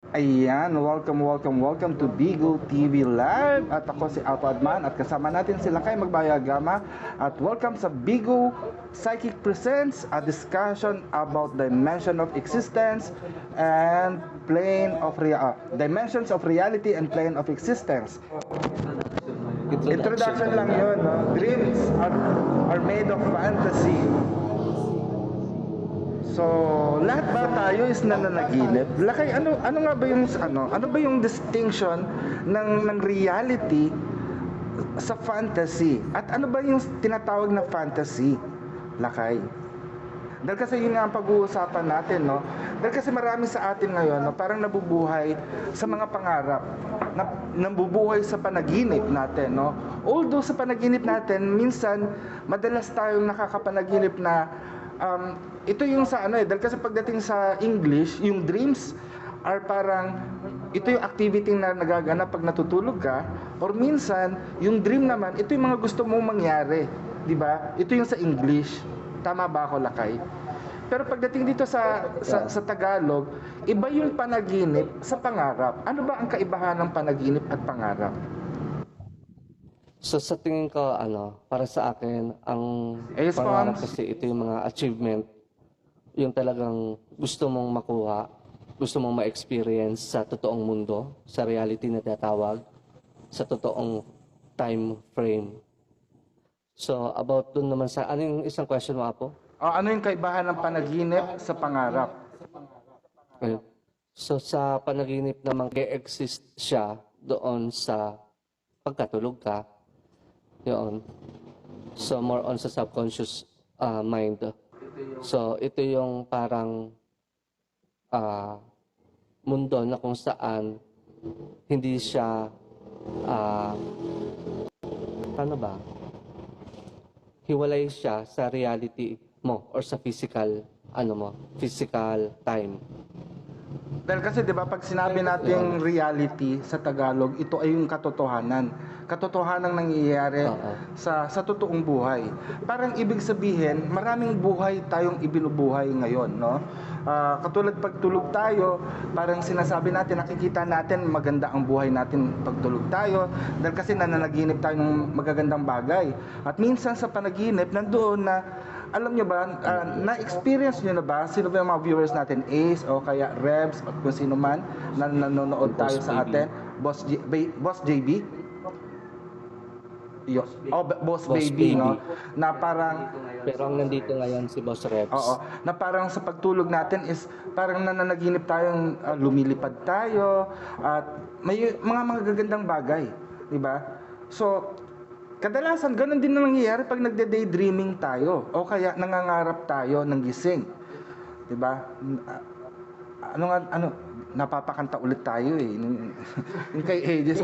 Ayan, welcome to Bigo TV Live. At ako si Alpha Adman at kasama natin sila kay Magbayagama. At welcome sa Bigo Psychic Presents, a discussion about dimension of existence and dimensions of reality and plane of existence. Introduction lang yun, no? Dreams are made of fantasy. So, lahat ba tayo is nananaginip? Lakay, ano nga ba yung ano ba yung distinction ng reality sa fantasy? At ano ba yung tinatawag na fantasy? Lakay. Dahil kasi yun nga ang pag-uusapan natin, no? Dahil kasi marami sa atin ngayon, no, parang nabubuhay sa mga pangarap, nabubuhay sa panaginip natin, no? Although sa panaginip natin, minsan, madalas tayong nakakapanaginip na ito yung sa dahil kasi pagdating sa English, yung dreams are parang ito yung activity na nagaganap pag natutulog ka, or minsan yung dream naman ito yung mga gusto mong mangyari, di ba? Ito yung sa English. Tama ba ako, Lakay? Pero pagdating dito sa Tagalog, iba yung panaginip sa pangarap. Ano ba ang kaibahan ng panaginip at pangarap? So sa tingin ko, para sa akin, ang pangarap kasi ito yung mga achievement, yung talagang gusto mong makuha, gusto mong ma-experience sa totoong mundo, sa reality na tinatawag, sa totoong time frame. So about dun naman sa, ano yung isang question mo, Apo? Ano yung kaibahan ng panaginip sa pangarap? Okay. So sa panaginip naman, exist siya doon sa pagkatulog ka. Yun. So, more on sa subconscious mind. So, ito yung parang mundo na kung saan hindi siya paano ba? Hiwalay siya sa reality mo or sa physical physical time. Dahil kasi 'di ba pag sinabi nating reality sa Tagalog, ito ay yung katotohanan. Katotohanang nangyayari sa totoong buhay. Parang ibig sabihin, maraming buhay tayong ibinubuhay ngayon, no? Katulad pagtulog tayo, parang sinasabi natin, nakikita natin maganda ang buhay natin pagtulog tayo dahil kasi nananaginip tayo ng magagandang bagay. At minsan sa panaginip, nandoon na alam nyo ba, na-experience nyo na ba, sino ba yung mga viewers natin, Ace o kaya Rebs o kung sino man na nanonood tayo sa atin, Boss JB? Boss Baby, no? Na parang pero ang nandito ngayon si Boss Reps. Oo, na parang sa pagtulog natin is parang nananaginip tayong lumilipad tayo at may mga magagandang bagay, di ba? So, kadalasan ganun din na nangyayari pag nagde-daydreaming tayo o kaya nangangarap tayo ng gising. 'Di ba? Napapakanta ulit tayo eh. Yung kay Aegis,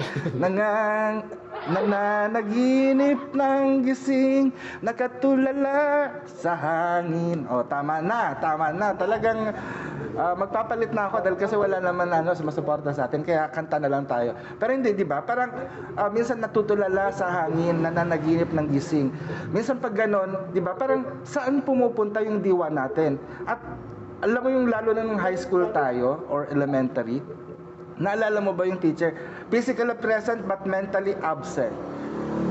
nananaginip ng gising, nakatulala sa hangin. Tama na. Talagang magpapalit na ako dahil kasi wala naman sumasuporta sa atin, kaya kanta na lang tayo. Pero hindi, di ba? Parang minsan natutulala sa hangin, nananaginip ng gising. Minsan pag ganon, di ba? Parang saan pumupunta yung diwa natin? At alam mo yung lalo na nung high school tayo or elementary, naalala mo ba yung teacher? Physically present but mentally absent.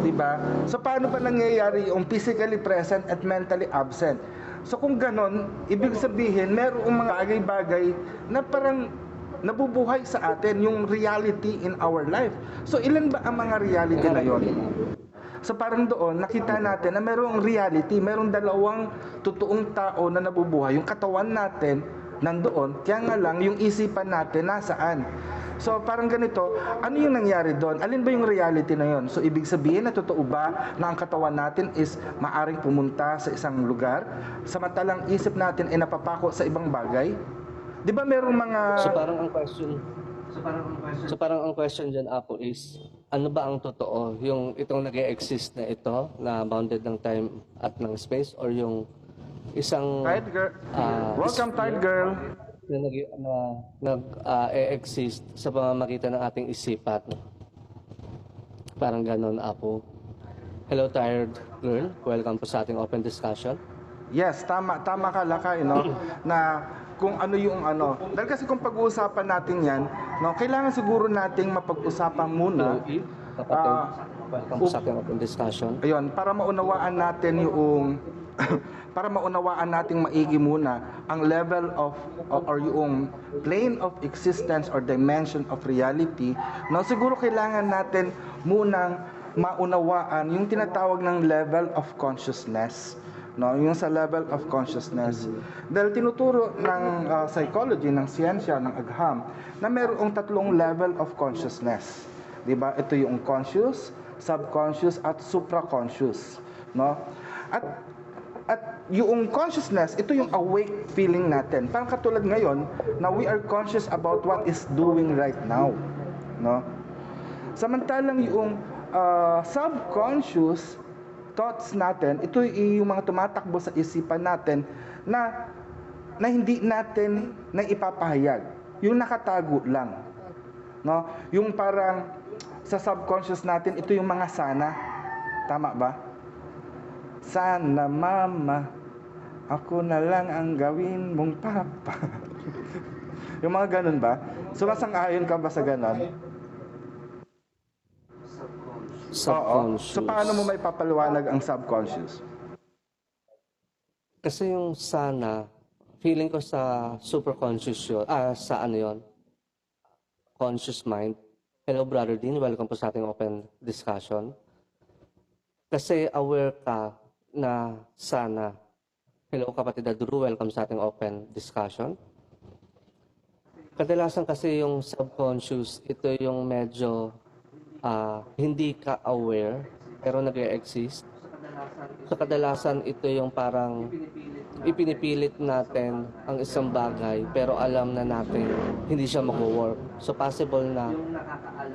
Diba? So paano ba nangyayari yung physically present at mentally absent? So kung ganon, ibig sabihin merong mga bagay-bagay na parang nabubuhay sa atin, yung reality in our life. So ilan ba ang mga reality na yon? So parang doon, nakita natin na merong reality, merong dalawang totoong tao na nabubuhay. Yung katawan natin, nandoon, kaya nga lang, yung isipan natin, nasaan? So parang ganito, ano yung nangyari doon? Alin ba yung reality na yon? So ibig sabihin na totoo ba na ang katawan natin is maaring pumunta sa isang lugar, samantalang isip natin ay napapako sa ibang bagay? Di ba merong mga... So parang ang question dyan, Apo, is ano ba ang totoo? Yung itong nag-e-exist na ito, na bounded ng time at ng space, or yung isang... Tide girl. Welcome, Tide girl. Na nag-e-exist sa pamamagitan ng ating isipan. Parang ganon, Apo. Hello, Tired Girl. Welcome po sa ating open discussion. Yes, tama ka, Lakay, no? Na kung ano yung ano. Dahil kasi kung pag-uusapan natin yan, no, kailangan siguro nating mapag-usapan muna. Kapatid, welcome po sa ating open discussion. Ayun, para maunawaan natin yung para maunawaan nating maigi muna ang level of or yung plane of existence or dimension of reality, no, siguro kailangan natin munang maunawaan yung tinatawag ng level of consciousness, no, yung sa level of consciousness. Dahil tinuturo ng psychology, ng siyensya, ng agham, na mayroong tatlong level of consciousness. 'Di ba? Ito yung conscious, subconscious at supraconscious, no? At yung consciousness, ito yung awake feeling natin. Parang katulad ngayon na we are conscious about what is doing right now, no? Samantalang yung subconscious thoughts natin, ito yung mga tumatakbo sa isipan natin na hindi natin na ipapahayag. Yung nakatago lang, no? Yung parang sa subconscious natin, ito yung mga sana. Tama ba? Sana mama, ako na lang ang gawin mong papa. Yung mga ganun ba? Sumasang-ayon ka ba sa ganun? Oo. So paano mo may papaliwanag ang subconscious? Kasi yung sana, feeling ko sa superconscious yun, sa ano yun, conscious mind. Hello, Brother Dean. Welcome po sa ating open discussion. Kasi aware ka na sana. Hello, kapatid Drew. Welcome sa ating open discussion. Kadalasan kasi yung subconscious, ito yung medyo hindi ka aware, pero nag-e-exist. So kadalasan ito yung parang ipinipilit natin ang isang bagay, pero alam na natin hindi siya mag-work. So possible na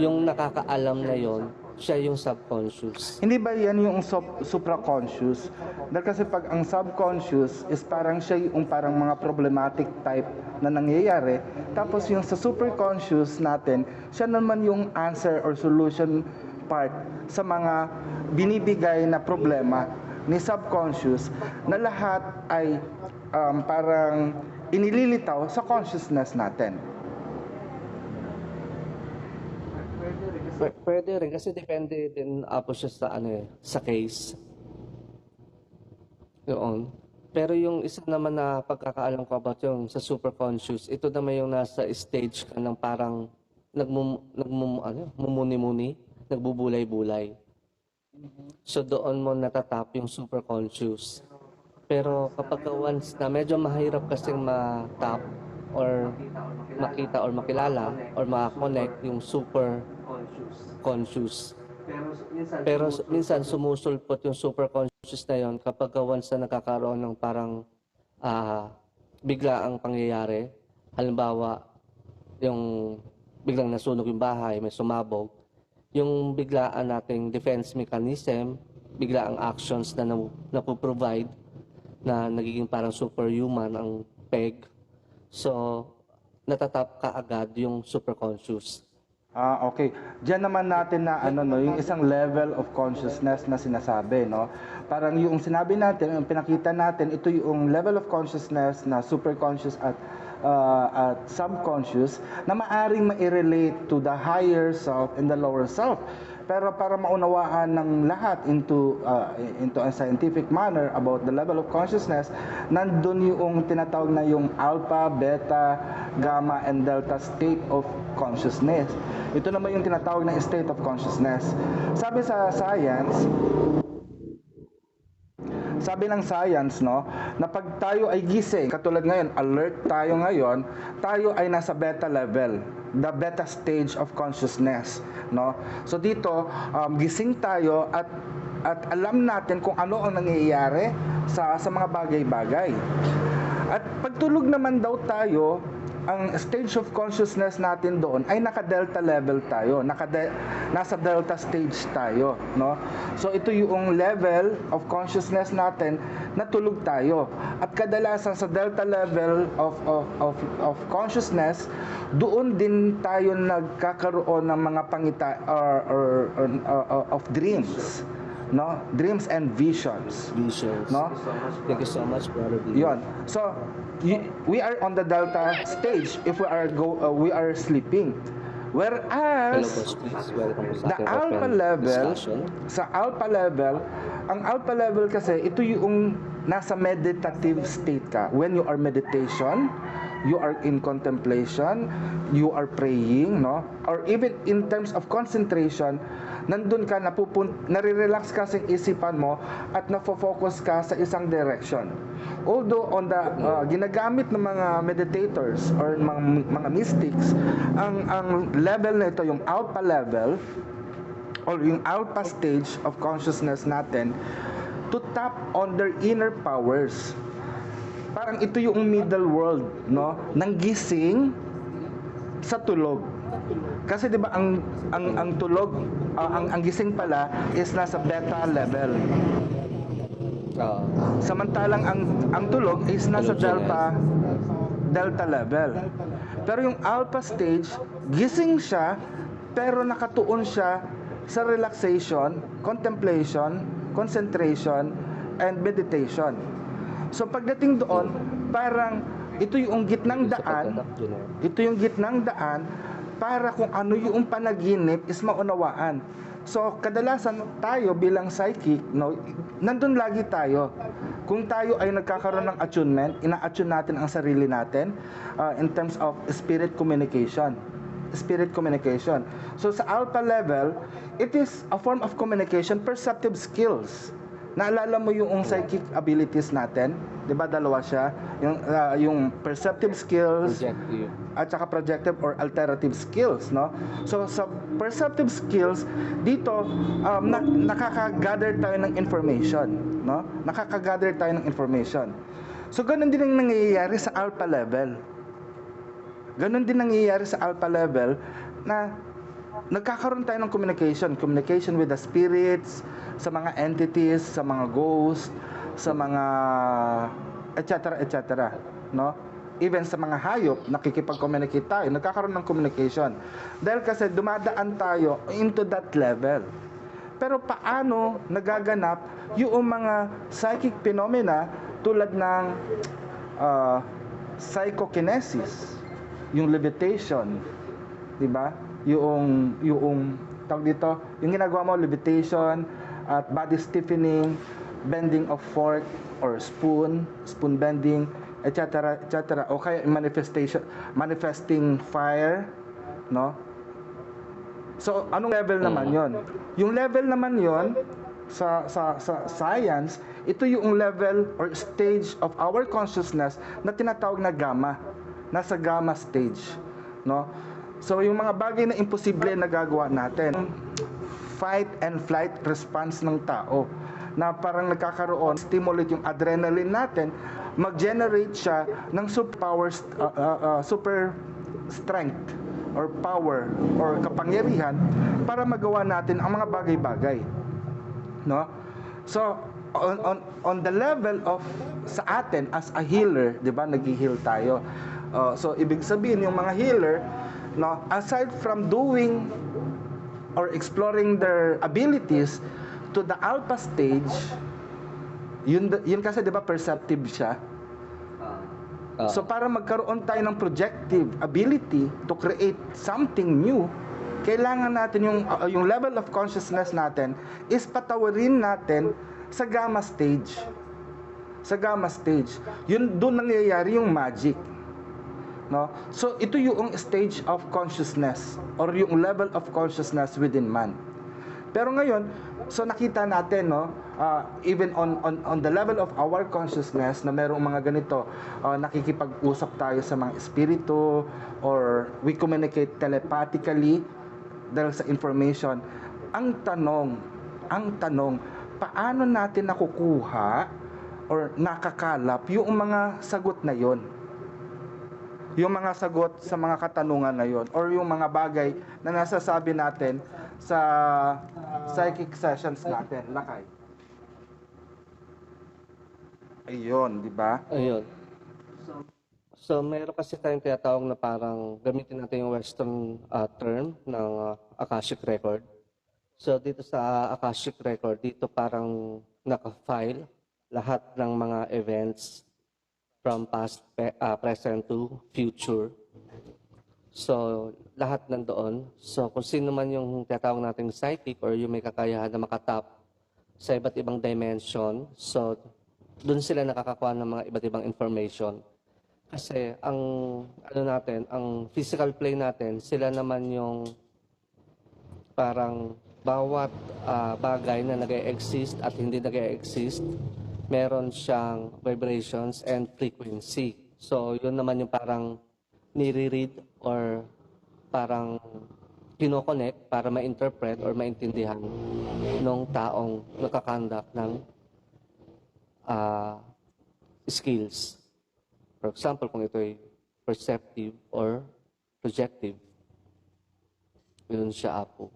yung nakakaalam na yon, siya yung subconscious. Hindi ba yan yung supraconscious? Dahil kasi pag ang subconscious is parang siya yung parang mga problematic type na nangyayari. Tapos yung sa superconscious natin, siya naman yung answer or solution part sa mga binibigay na problema ni subconscious na lahat ay parang inililitaw sa consciousness natin. Pwede rin kasi depende din po siya sa sa case. Yun. Pero yung isa naman na pagkakaalam ko about yung sa superconscious, ito naman yung nasa stage ka ng parang mumuni-muni, nagbubulay-bulay. So doon mo natatap yung superconscious. Pero kapag once na medyo mahirap kasing matap or makita or makilala or makakonect yung super conscious. Pero minsan sumusulpot yung superconscious na yon kapag once na nakakaroon ng parang bigla ang pangyayari. Halimbawa, yung biglang nasunog yung bahay, may sumabog. Yung biglaan nating defense mechanism, biglaang actions na napoprovide na nagiging parang superhuman ang PEG. So, natatap ka agad yung superconscious. Okay. Diyan naman natin na yung isang level of consciousness na sinasabi, no? Parang yung sinabi natin, yung pinakita natin, ito yung level of consciousness na superconscious at subconscious na maaring ma-relate to the higher self and the lower self. Pero para maunawaan ng lahat into a scientific manner about the level of consciousness, nandun yung tinatawag na yung alpha, beta, gamma, and delta state of consciousness. Ito naman yung tinatawag na state of consciousness. Sabi ng science, no, na pag tayo ay gising, katulad ngayon, alert tayo ngayon, tayo ay nasa beta level, the beta stage of consciousness, no? So dito, gising tayo at alam natin kung ano ang nangyayari sa mga bagay-bagay. At pagtulog naman daw tayo, ang stage of consciousness natin doon ay naka-delta level tayo, nasa delta stage tayo, no? So ito yung level of consciousness natin na tulog tayo. At kadalasan sa delta level of consciousness, doon din tayo nagkakaroon ng mga pangita or of dreams. no? Dreams and visions. Visions. No? Thank you so much, Brother D. Yon. So, we are on the delta stage if we are sleeping. Hello, Whereas, boss, please. Welcome sa the ating alpha open level, discussion. sa alpha level, ang alpha level kasi, ito yung nasa meditative state ka. When you are meditation, you are in contemplation, you are praying, no? Or even in terms of concentration, nandun ka, nare-relax ka sa isipan mo at nafo-focus ka sa isang direction. Although on the ginagamit ng mga meditators or mga mystics, ang level na ito, yung alpha level or yung alpha stage of consciousness natin, to tap on their inner powers. Parang ito yung middle world, no, ng gising sa tulog. Kasi 'di ba ang tulog, ang gising pala is nasa beta level. Samantalang ang tulog is nasa delta level. Pero yung alpha stage, gising siya pero nakatuon siya sa relaxation, contemplation, concentration, and meditation. So pagdating doon, parang ito yung gitnang daan, para kung ano yung panaginip is maunawaan. So, kadalasan tayo bilang psychic, no, nandun lagi tayo. Kung tayo ay nagkakaroon ng attunement, ina-attune natin ang sarili natin in terms of spirit communication. Spirit communication. So, sa alpha level, it is a form of communication, perceptive skills. Naalala mo yung psychic abilities natin? 'Di ba dalawa siya? Yung perceptive skills Projective. at saka projective or alterative skills, no? So sa perceptive skills dito nakaka-gather tayo ng information, no? Nakaka-gather tayo ng information. So ganun din ang nangyayari sa alpha level. Ganun din nangyayari sa alpha level na nagkakaroon tayo ng communication with the spirits, sa mga entities, sa mga ghosts, sa mga etc. no? Even sa mga hayop, nakikipag-communicate tayo, nagkakaroon ng communication. Dahil kasi dumadaan tayo into that level. Pero paano nagaganap yung mga psychic phenomena tulad ng psychokinesis, yung levitation, 'di ba? Yung tawag dito, yung ginagawa mo, levitation at body stiffening, bending of fork or spoon bending, etc. O kaya manifesting fire, no? So anong level naman 'yon? Yung level naman 'yon sa science, ito yung level or stage of our consciousness na tinatawag na gamma. Nasa gamma stage, no? So yung mga bagay na imposible na gagawa natin, fight and flight response ng tao, na parang nagkakaroon, stimulate yung adrenaline natin, mag-generate siya ng super strength or power or kapangyarihan para magawa natin ang mga bagay-bagay, no? So on the level of sa atin as a healer, 'di ba, nag-heal tayo. So ibig sabihin yung mga healer, no, aside from doing or exploring their abilities to the alpha stage, yun kasi 'di ba perceptive siya. So para magkaroon tayo ng projective ability to create something new, kailangan natin yung level of consciousness natin is patawarin natin sa gamma stage. Sa gamma stage, yun doon nangyayari yung magic. No? So ito yung stage of consciousness or yung level of consciousness within man. Pero ngayon, so nakita natin, no, even on the level of our consciousness na merong mga ganito, nakikipag-usap tayo sa mga espiritu or we communicate telepathically dahil sa information. Ang tanong, paano natin nakukuha or nakakalap yung mga sagot na yon? Yung mga sagot sa mga katanungan na yon or yung mga bagay na nasasabi natin sa psychic sessions natin, Lakay. Ayun, di ba? Ayun. So meron kasi tayong tinatawag na parang gamitin natin yung western term ng Akashic record. So dito sa Akashic Record, dito parang naka-file lahat ng mga events from past, present to future. So lahat nandoon. So kung sino man yung tinatawag nating psychic or yung may kakayahan na makatap sa iba't ibang dimension, so doon sila nakakakuha ng mga iba't ibang information. Kasi ang ano natin, ang physical plane natin, sila naman yung parang bawat bagay na nag-exist at hindi nag-exist, meron siyang vibrations and frequency. So, yun naman yung parang nire-read or parang kinokonek para ma-interpret or maintindihan ng taong nakakandak ng skills. For example, kung ito ay perceptive or projective, yun siya po.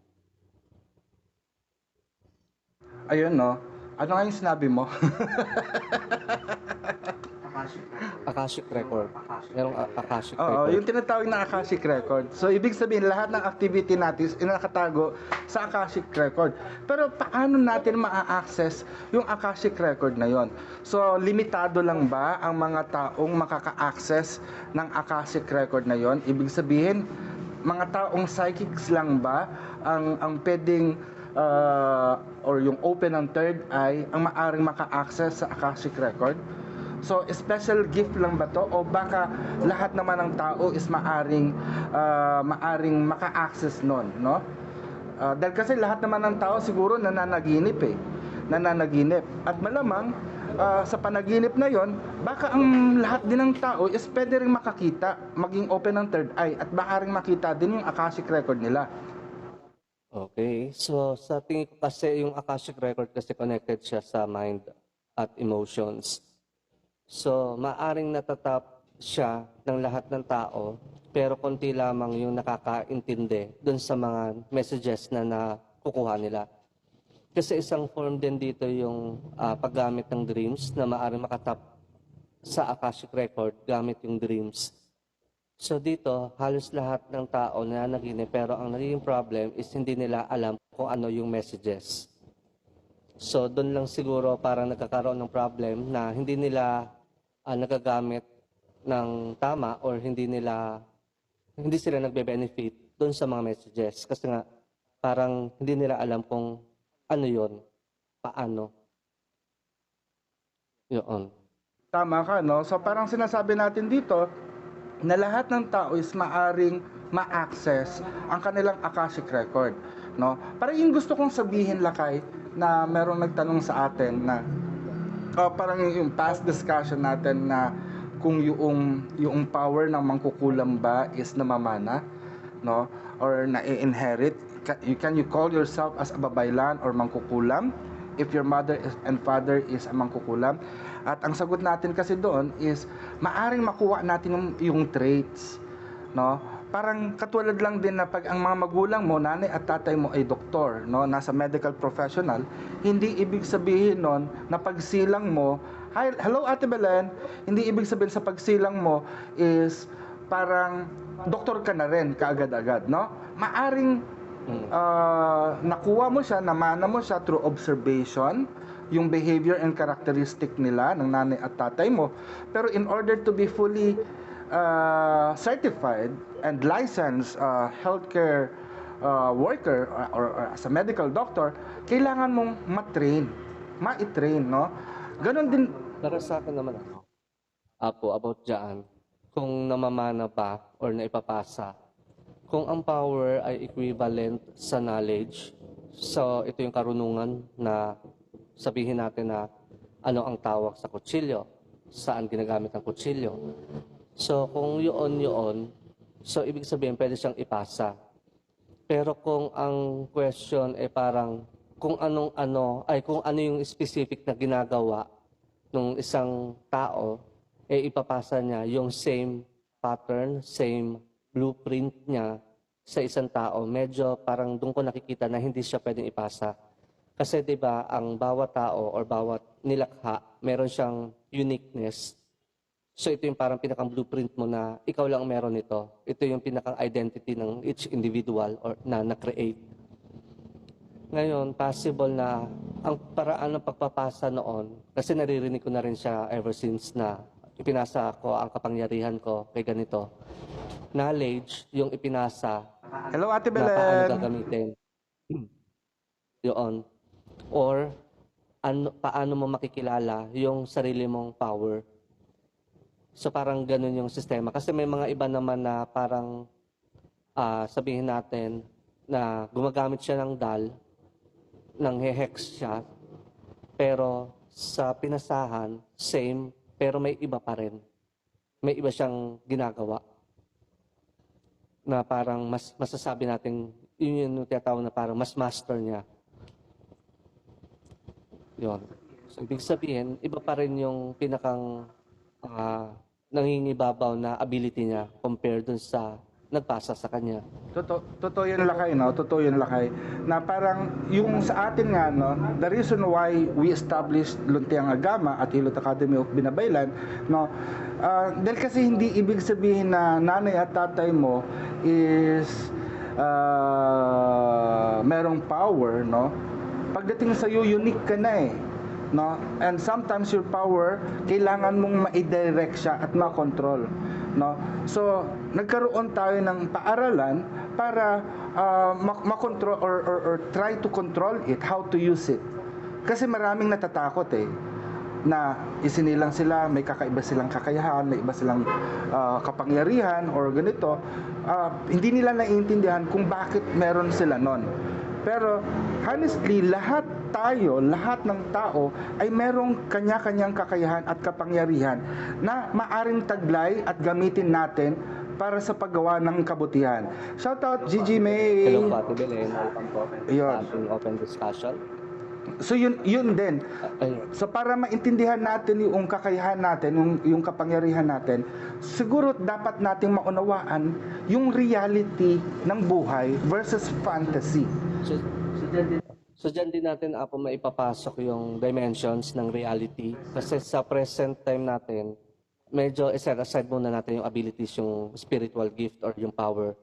Ayun, no? Ano nga yung sinabi mo? Akashic Record. Merong Akashic Oo, Record. yung tinatawag na Akashic Record. So, ibig sabihin, lahat ng activity natin is nakatago sa Akashic Record. Pero paano natin ma-access yung Akashic Record na yon? So, limitado lang ba ang mga taong makaka-access ng Akashic Record na yon? Ibig sabihin, mga taong psychics lang ba ang pwedeng or yung open ng third eye ang maaring maka-access sa Akashic Record? So, special gift lang ba to? O baka lahat naman ng tao is maaring maka-access nun, no? Dahil kasi lahat naman ng tao siguro nananaginip eh. Nananaginip. At malamang, sa panaginip na yon, baka ang lahat din ng tao is pwede rin makakita, maging open ng third eye, at maaring makita din yung Akashic Record nila. Okay. So, sa tingin ko kasi yung Akashic Record kasi connected siya sa mind at emotions. So, maaring natatap siya ng lahat ng tao, pero konti lamang yung nakakaintindi dun sa mga messages na nakukuha nila. Kasi isang form din dito yung paggamit ng dreams na maaring makatap sa Akashic Record gamit yung dreams. So dito, halos lahat ng tao na naginip, pero ang naging problem is hindi nila alam kung ano yung messages. So doon lang siguro parang nagkakaroon ng problem na hindi nila nagagamit ng tama or hindi sila nagbe-benefit doon sa mga messages. Kasi nga parang hindi nila alam kung ano yon, paano. Yun. Tama ka, no? So, parang sinasabi natin dito, na lahat ng tao is maaring ma-access ang kanilang Akashic Record, no? Parang yung gusto kong sabihin, Lakay, na merong nagtanong sa atin na parang yung past discussion natin na kung yung power ng mangkukulam ba is namamana, no? Or na-inherit. Can you call yourself as a babaylan or mangkukulam if your mother and father is a mangkukulam? At ang sagot natin kasi doon is maaring makuha natin yung traits, no? Parang katulad lang din na pag ang mga magulang mo, nanay at tatay mo ay doktor, no, nasa medical professional, hindi ibig sabihin nun na pagsilang mo, hello Ate Belen, hindi ibig sabihin sa pagsilang mo is parang doktor ka na rin kaagad-agad, no? Maaring nakuha mo siya, namana mo siya through observation, yung behavior and characteristic nila ng nanay at tatay mo. Pero in order to be fully certified and licensed healthcare worker or as a medical doctor, kailangan mong ma-train, no? Ganon din. Para sa akin naman about dyan, kung namamana ba or naipapasa, kung ang power ay equivalent sa knowledge, so ito yung karunungan na sabihin natin na ano ang tawag sa kutsilyo, saan ginagamit ang kutsilyo. So kung yun, so ibig sabihin pwede siyang ipasa. Pero kung ang question ay parang kung ano yung specific na ginagawa ng isang tao, ipapasa niya yung same pattern, same blueprint niya sa isang tao, medyo parang doon ko nakikita na hindi siya pwedeng ipasa. Kasi 'di ba, ang bawat tao or bawat nilikha, meron siyang uniqueness. So ito yung parang pinakang blueprint mo na ikaw lang meron ito. Ito yung pinakang identity ng each individual or na na-create. Ngayon, possible na ang paraan ng pagpapasa noon, kasi naririnig ko na rin siya ever since na ipinasa ko ang kapangyarihan ko kay ganito. Knowledge, yung ipinasa Hello, Ate na paano Belen. gagamitin. Yun. Or paano mo makikilala yung sarili mong power. So parang ganun yung sistema. Kasi may mga iba naman na parang sabihin natin na gumagamit siya ng DAL, ng hex siya, pero sa pinasahan, same, pero may iba pa rin. May iba siyang ginagawa na parang masasabi natin, yun yung tinatawag na parang mas master niya. Yun. So, ibig sabihin, iba pa rin yung pinakang nangingibabaw na ability niya compared dun sa nagpasa sa kanya. Totoo yun, Lakay, no? Totoo yun, Lakay. Na parang yung sa atin nga, no? The reason why we established Luntiang Agama at Hilot Academy of Binabaylan, no? Dahil kasi hindi ibig sabihin na nanay at tatay mo is merong power, no? Pagdating sa iyo, unique ka na eh. No? And sometimes your power, kailangan mong ma-direct siya at ma-control. No? So, nagkaroon tayo ng paaralan para ma-control or try to control it, how to use it. Kasi maraming natatakot eh na isinilang sila, may kakaiba silang kakayahan, may iba silang kapangyarihan or ganito. Hindi nila naiintindihan kung bakit meron sila nun. Pero honestly, lahat ng tao ay merong kanya-kanyang kakayahan at kapangyarihan na maaring taglay at gamitin natin para sa paggawa ng kabutihan. Shoutout Gigi May. Hello po, Ate Belen. Welcome po. Ating open discussion. So yun din. So para maintindihan natin yung kakayahan natin, yung kapangyarihan natin, siguro dapat nating maunawaan yung reality ng buhay versus fantasy. So dyan din natin po maipapasok yung dimensions ng reality. Kasi sa present time natin, medyo set aside muna natin yung abilities, yung spiritual gift or yung power.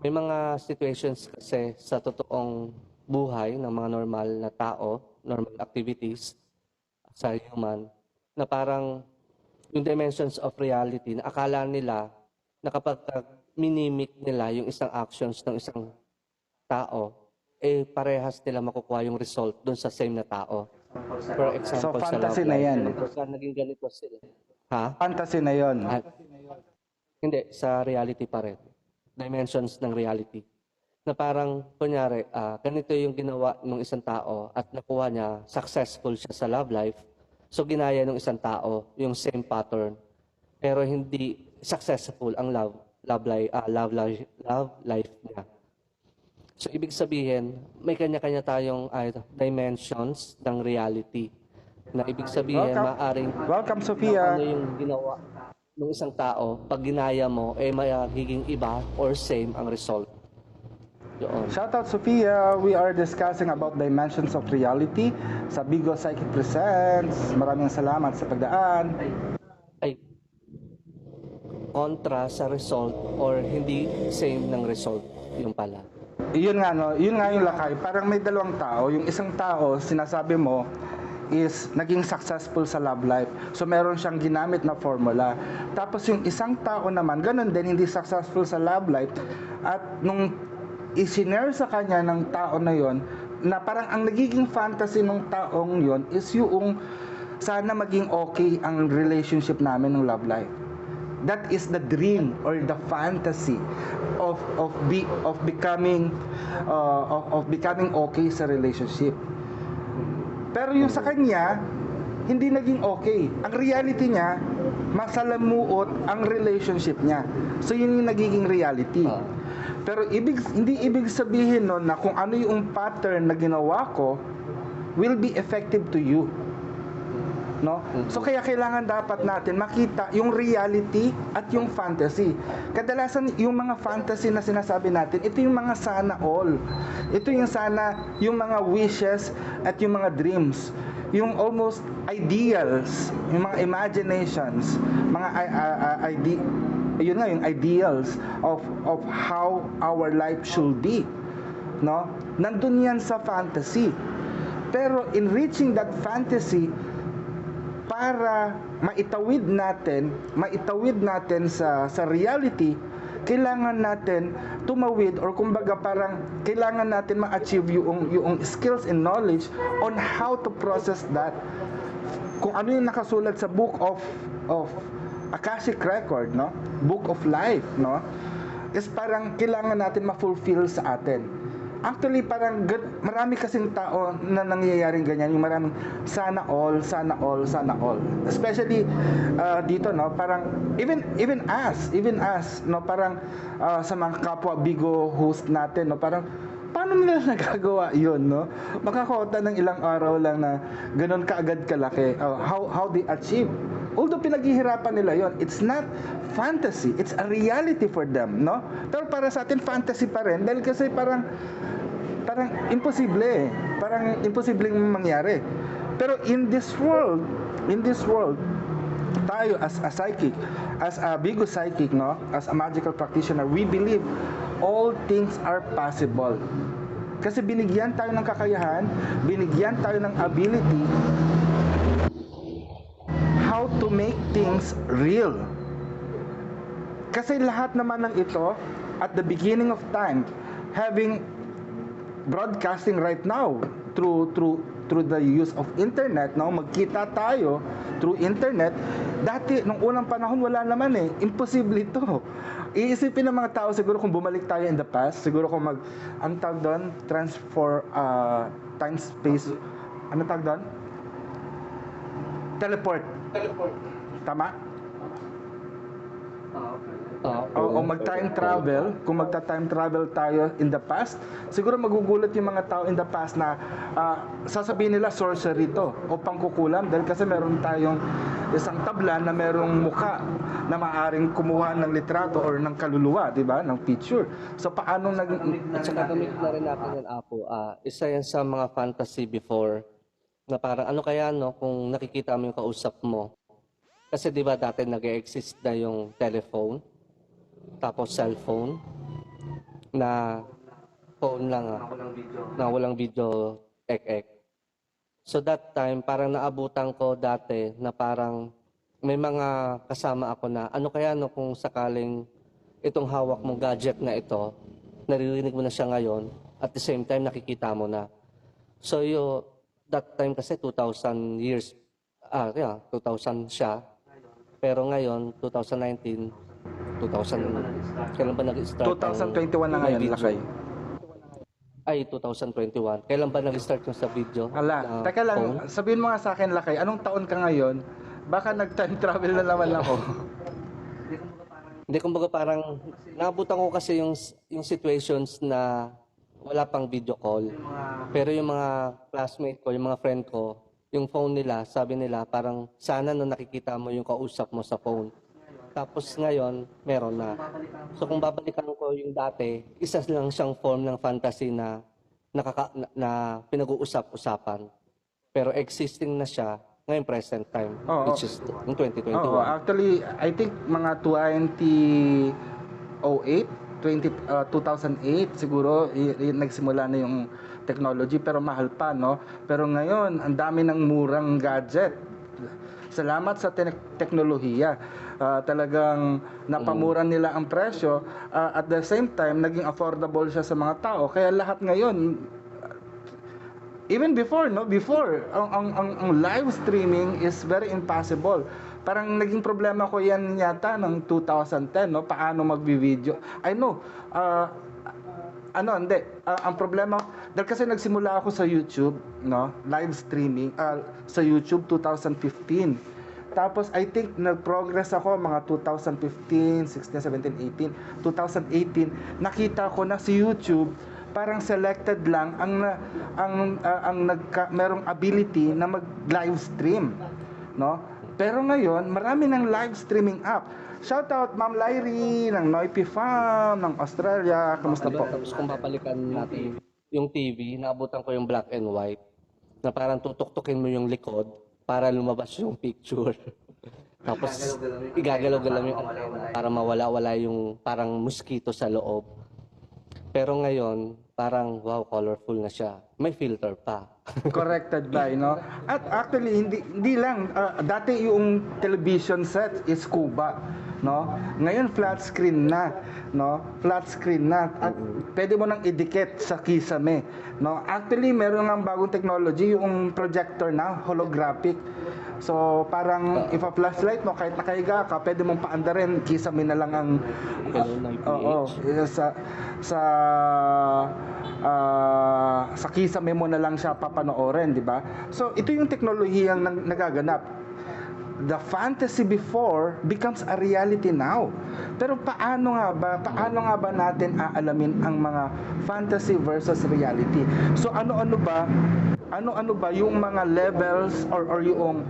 May mga situations kasi sa totoong buhay ng mga normal na tao, normal activities sa human, na parang yung dimensions of reality, na akala nila na kapag minimik nila yung isang actions ng isang tao, eh parehas nila makukuha yung result doon sa same na tao. For example, So fantasy sa na yan. Sa naging ganito sila. Ha? Fantasy na yon. Hindi, sa reality pa rin. Dimensions ng reality. Na parang, kunyari, ganito yung ginawa ng isang tao at nakuha niya, successful siya sa love life. So ginaya ng isang tao yung same pattern. Pero hindi successful ang love life niya. So, ibig sabihin, may kanya-kanya tayong dimensions ng reality. Na ibig sabihin, Welcome, Sophia. Ano yung ginawa ng isang tao, pag ginaya mo, magiging iba or same ang result. Yun. Shoutout, Sophia. We are discussing about dimensions of reality sa Bigo Psychic Presents. Maraming salamat sa pagdaan. Ay, kontra sa result or hindi same ng result, yung pala. Yun nga yung Lakay. Parang may dalawang tao. Yung isang tao, sinasabi mo, is naging successful sa love life. So meron siyang ginamit na formula. Tapos yung isang tao naman, ganun din, hindi successful sa love life. At nung isinare sa kanya ng tao na yon, na parang ang nagiging fantasy ng taong yon is yung sana maging okay ang relationship namin ng love life. That is the dream or the fantasy of becoming okay sa relationship. Pero yung sa kanya, hindi naging okay. Ang reality niya, masalamuot ang relationship niya. So yun yung nagiging reality. Pero hindi ibig sabihin nun na kung ano yung pattern na ginawa ko will be effective to you. No? So kaya kailangan dapat natin makita yung reality at yung fantasy. Kadalasan yung mga fantasy na sinasabi natin, ito yung mga sana all. Ito yung sana yung mga wishes at yung mga dreams. Yung almost ideals, yung mga imaginations, mga yun nga yung ideals of how our life should be. no? Nandun yan sa fantasy. Pero in reaching that fantasy, para maitawid natin sa reality, kailangan natin tumawid, or kumbaga parang kailangan natin ma-achieve yung skills and knowledge on how to process that. Kung ano yung nakasulat sa book of Akashic Record, no? Book of Life, no? Is parang kailangan natin ma-fulfill sa atin. Actually, parang marami kasing tao na nangyayaring ganyan, yung maraming sana all. Especially dito, no, parang even us, no, parang sa mga kapwa Bigo host natin, no, parang paano nila nagagawa yun, no? Makakota ng ilang araw lang na ganun kaagad kalaki. How they achieve. Although pinaghihirapan nila yon, it's not fantasy, it's a reality for them, no? Pero para sa atin fantasy pa rin, dahil kasi parang imposible, parang imposibleng mangyari. Pero in this world, tayo as a psychic, as a Bigo psychic, no, as a magical practitioner, we believe all things are possible. Kasi binigyan tayo ng kakayahan, binigyan tayo ng ability how to make things real. Kasi lahat naman ng ito, at the beginning of time, having broadcasting right now through the use of internet, no, magkita tayo through internet. Dati nung unang panahon wala naman eh, imposible ito. Iisipin ng mga tao siguro kung bumalik tayo in the past, siguro kung ang tawag doon, transfer time space, ano tawag doon? Teleport. Tama? O mag-time travel, kung magta-time travel tayo in the past, siguro magugulat yung mga tao in the past na sasabihin nila sorcery to o pangkukulam, dahil kasi meron tayong isang tabla na merong mukha na maaring kumuha ng litrato or ng kaluluwa, di ba? Ng picture. So paano At saka gamit na rin natin yan, Apo. Isa yan sa mga fantasy before na parang ano kaya no kung nakikita mo yung kausap mo. Kasi di ba dati nag-exist na yung telephone, tapos cellphone, na phone lang na walang video, ek-ek. So that time, parang naabutan ko dati na parang may mga kasama ako na ano kaya no kung sakaling itong hawak mong gadget na ito, naririnig mo na siya ngayon, at the same time nakikita mo na. So that time kasi 2,000 years, 2,000 siya. Pero ngayon, 2019, kailan ba nag-start? 2021 na ngayon, Lakay. Ay, 2021. Kailan ba nag-start yung sa video? Teka lang, sabihin mo nga sa akin, Lakay, anong taon ka ngayon? Baka nag-time travel na naman ako. Hindi, kumbaga parang, naabutan ko kasi yung situations na wala pang video call. Pero yung mga classmate ko, yung mga friend ko, yung phone nila, sabi nila, parang sana no nakikita mo yung kausap mo sa phone. Tapos ngayon, meron na. So kung babalikan ko yung dati, isa lang siyang form ng fantasy na pinag-uusap-usapan. Pero existing na siya ngayon present time, which is in 2021. Actually, I think mga 2008 siguro nagsimula na yung technology, pero mahal pa, no? Pero ngayon, ang dami ng murang gadget. Salamat sa teknolohiya. Talagang napamura nila ang presyo. At the same time, naging affordable siya sa mga tao. Kaya lahat ngayon, even before, no? Before, ang live streaming is very impossible. Parang naging problema ko yan yata ng 2010, no? Paano magbi-video. I know, ang problema, dahil kasi nagsimula ako sa YouTube, no? Live streaming, sa YouTube 2015. Tapos, I think, nag-progress ako mga 2015, 16, 17, 18. 2018, nakita ko na si YouTube, parang selected lang merong ability na mag-live stream, no? Pero ngayon, marami ng live streaming app. Shoutout Ma'am Lyrie ng Noipi Farm ng Australia. Kamusta po? Tapos kung papalikan natin yung TV, naabutan ko yung black and white na parang tutuktukin mo yung likod para lumabas yung picture. Tapos igagalaw-galaw yung antena para mawala-wala yung parang mosquito sa loob. Pero ngayon, parang wow, colorful na siya. May filter pa. Corrected by, no? At actually, hindi lang, dati yung television set is Cuba, no? Ngayon, flat screen na, no? Flat screen na. At pwede mo nang idikit sa kisame, no? Actually, meron ng bagong technology, yung projector na, holographic. So, parang if a flashlight mo, kahit nakahiga ka, pwede mong paandarin, kisame na lang ang... Oo, sa kisame mo na lang siya papanoorin, di ba? So, ito yung teknolohiyang nagaganap. The fantasy before becomes a reality now. Pero paano nga ba natin aalamin ang mga fantasy versus reality? So, ano-ano ba yung mga levels or yung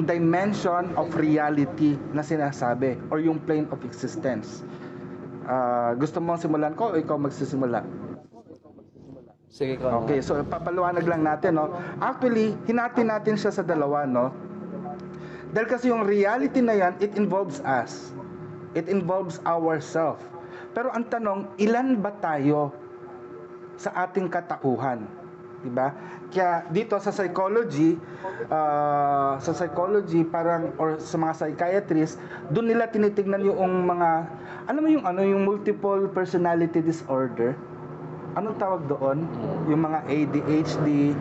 dimension of reality na sinasabi or yung plane of existence? Gusto mong simulan ko o ikaw magsisimula? Sige ko. Okay, so papaliwanag lang natin, no? Actually, hinati natin siya sa dalawa, no? Dahil kasi yung reality na yan, it involves us. It involves ourselves. Pero ang tanong, ilan ba tayo sa ating katauhan? Diba? Kaya dito sa psychology, parang, or sa mga psychiatrists, doon nila tinitingnan yung mga, alam mo yung multiple personality disorder? Anong tawag doon? Yung mga ADHD,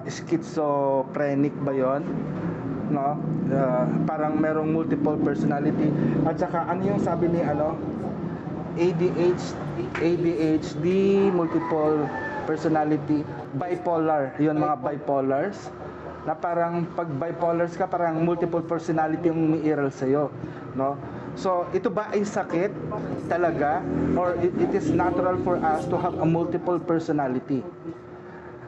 schizophrenic ba yon? No? Parang merong multiple personality. At saka ano yung sabi ni ADHD, multiple personality, bipolar. Yun, mga bipolars. Na parang pag bipolars ka, parang multiple personality yung umiiral sa'yo. No? So, ito ba ay sakit talaga? Or it is natural for us to have a multiple personality?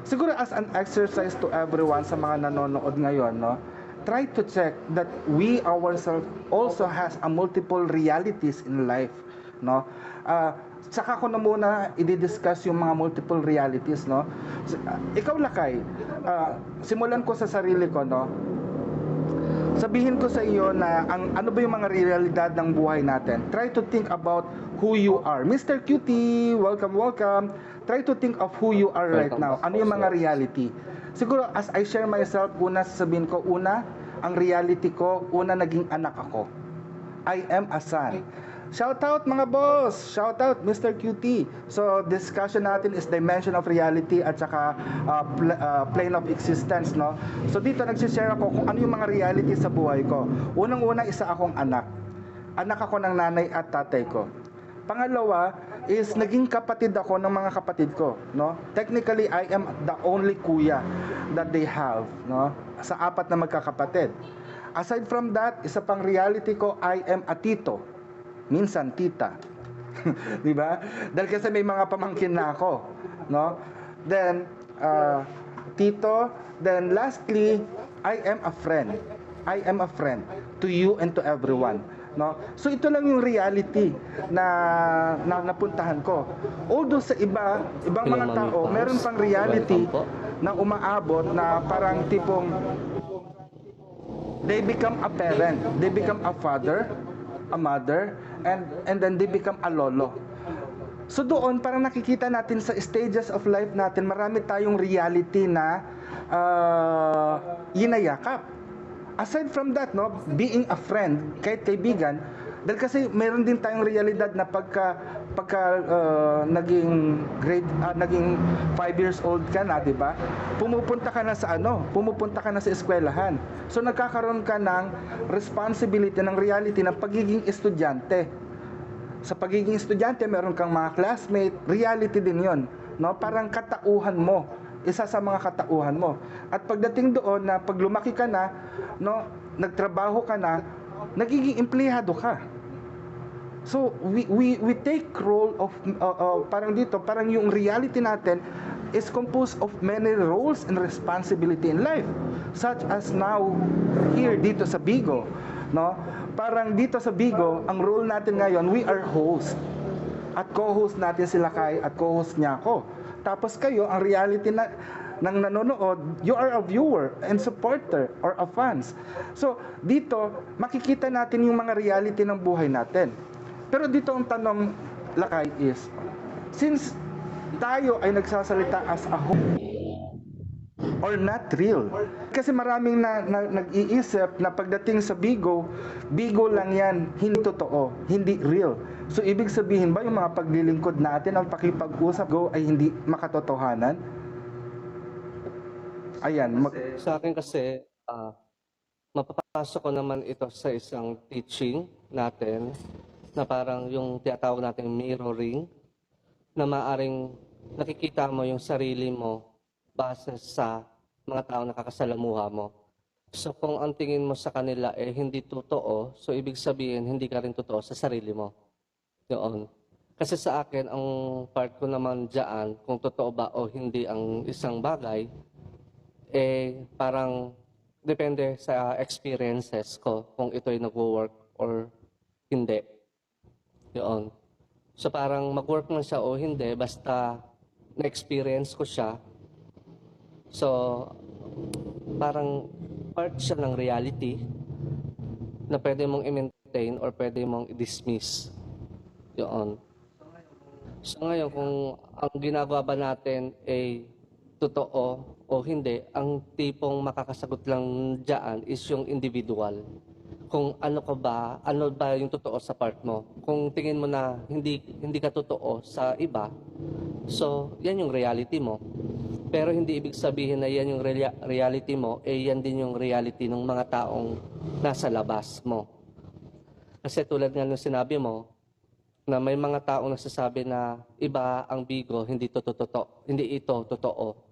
Siguro as an exercise to everyone sa mga nanonood ngayon, no? Try to check that we ourselves also has a multiple realities in life, no? Saka ko na muna i-discuss yung mga multiple realities, no? Ikaw, Lakay, simulan ko sa sarili ko, no? Sabihin ko sa iyo na ano ba yung mga realidad ng buhay natin. Try to think about who you are. Mr. Cutie, welcome. Try to think of who you are right now. Ano yung mga reality? Siguro, as I share myself, sabihin ko, ang reality ko, naging anak ako. I am a son. Shout out mga boss! Shout out Mr. QT! So, discussion natin is dimension of reality at saka plane of existence, no? So, dito nagsishare ako kung ano yung mga reality sa buhay ko. Unang-una, isa akong anak. Anak ako ng nanay at tatay ko. Pangalawa is naging kapatid ako ng mga kapatid ko, no? Technically, I am the only kuya that they have, no? Sa apat na magkakapatid. Aside from that, isa pang reality ko, I am a tito. Minsan tita. 'Di ba? Dahil kasi may mga pamangkin na ako, no? Then tito, then lastly, I am a friend. I am a friend to you and to everyone, no? So ito lang yung reality na napuntahan ko. Although sa ibang mga tao, meron pang reality na umaabot na parang tipong they become a parent, they become a father, a mother, and then they become a lolo. So doon, parang nakikita natin sa stages of life natin, marami tayong reality na yinayakap. Aside from that, no, being a friend, kahit kaibigan, dahil kasi meron din tayong realidad na pagka naging 5 years old ka na, 'di ba? Pumupunta ka na sa eskwelahan. So nagkakaroon ka ng responsibility, ng reality ng pagiging estudyante. Sa pagiging estudyante, meron kang mga classmate, reality din 'yon, no? Parang katauhan mo, isa sa mga katauhan mo. At pagdating doon na pag lumaki ka na, no, nagtrabaho ka na, nagiging empleyado ka. So we take role of parang yung reality natin is composed of many roles and responsibility in life, such as now here dito sa Bigo, no? Parang dito sa Bigo, ang role natin ngayon, we are host. At co-host natin sila Kay at co-host niya ako. Tapos kayo, ang reality na ng nanonood, you are a viewer and supporter or a fans. So, dito, makikita natin yung mga reality ng buhay natin. Pero dito ang tanong, Lakay, is, Since tayo ay nagsasalita as a whole or not real. Kasi maraming nag-iisip na pagdating sa Bigo, Bigo lang yan, hindi totoo, hindi real. So ibig sabihin ba yung mga paglilingkod natin, ang pakipag-usap go ay hindi makatotohanan? Ayan. Sa akin kasi, mapapasok ko naman ito sa isang teaching natin na parang yung tinatawag natin mirroring, na maaring nakikita mo yung sarili mo base sa mga tao na nakakasalamuha mo. So kung ang tingin mo sa kanila eh hindi totoo, so ibig sabihin hindi ka rin totoo sa sarili mo. Yun. Kasi sa akin, ang part ko naman dyan, kung totoo ba o hindi ang isang bagay, eh parang depende sa experiences ko kung ito'y nag-work or hindi. Yun. So parang mag-work man siya o hindi, basta na-experience ko siya. So parang part siya ng reality na pwede mong i-maintain or pwede mong i-dismiss. Yun. So ngayon, kung ang ginagawa ba natin ay totoo o hindi, ang tipong makakasagot lang dyan is yung individual. Kung ano ba yung totoo sa part mo. Kung tingin mo na hindi ka totoo sa iba, so yan yung reality mo. Pero hindi ibig sabihin na yan yung reality mo, eh yan din yung reality ng mga taong nasa labas mo. Kasi tulad nga ng sinabi mo, na may mga taong nagsasabi na iba ang Bigo, hindi ito totoo.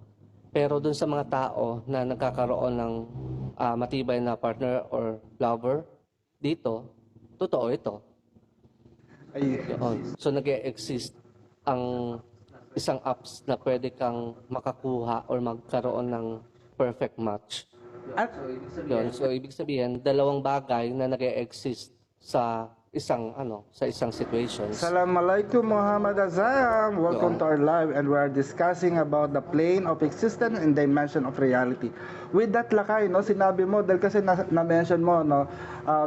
Pero dun sa mga tao na nagkakaroon ng matibay na partner or lover, dito, totoo ito. Yun. So nag-e-exist ang isang apps na pwede kang makakuha or magkaroon ng perfect match. Yun. So ibig sabihin, dalawang bagay na nag-e-exist sa isang situation. Assalamualaikum Muhammad Azam. Welcome to our live and we are discussing about the plane of existence and dimension of reality. With that lakay, no, sinabi mo dahil kasi na-mention mo, no,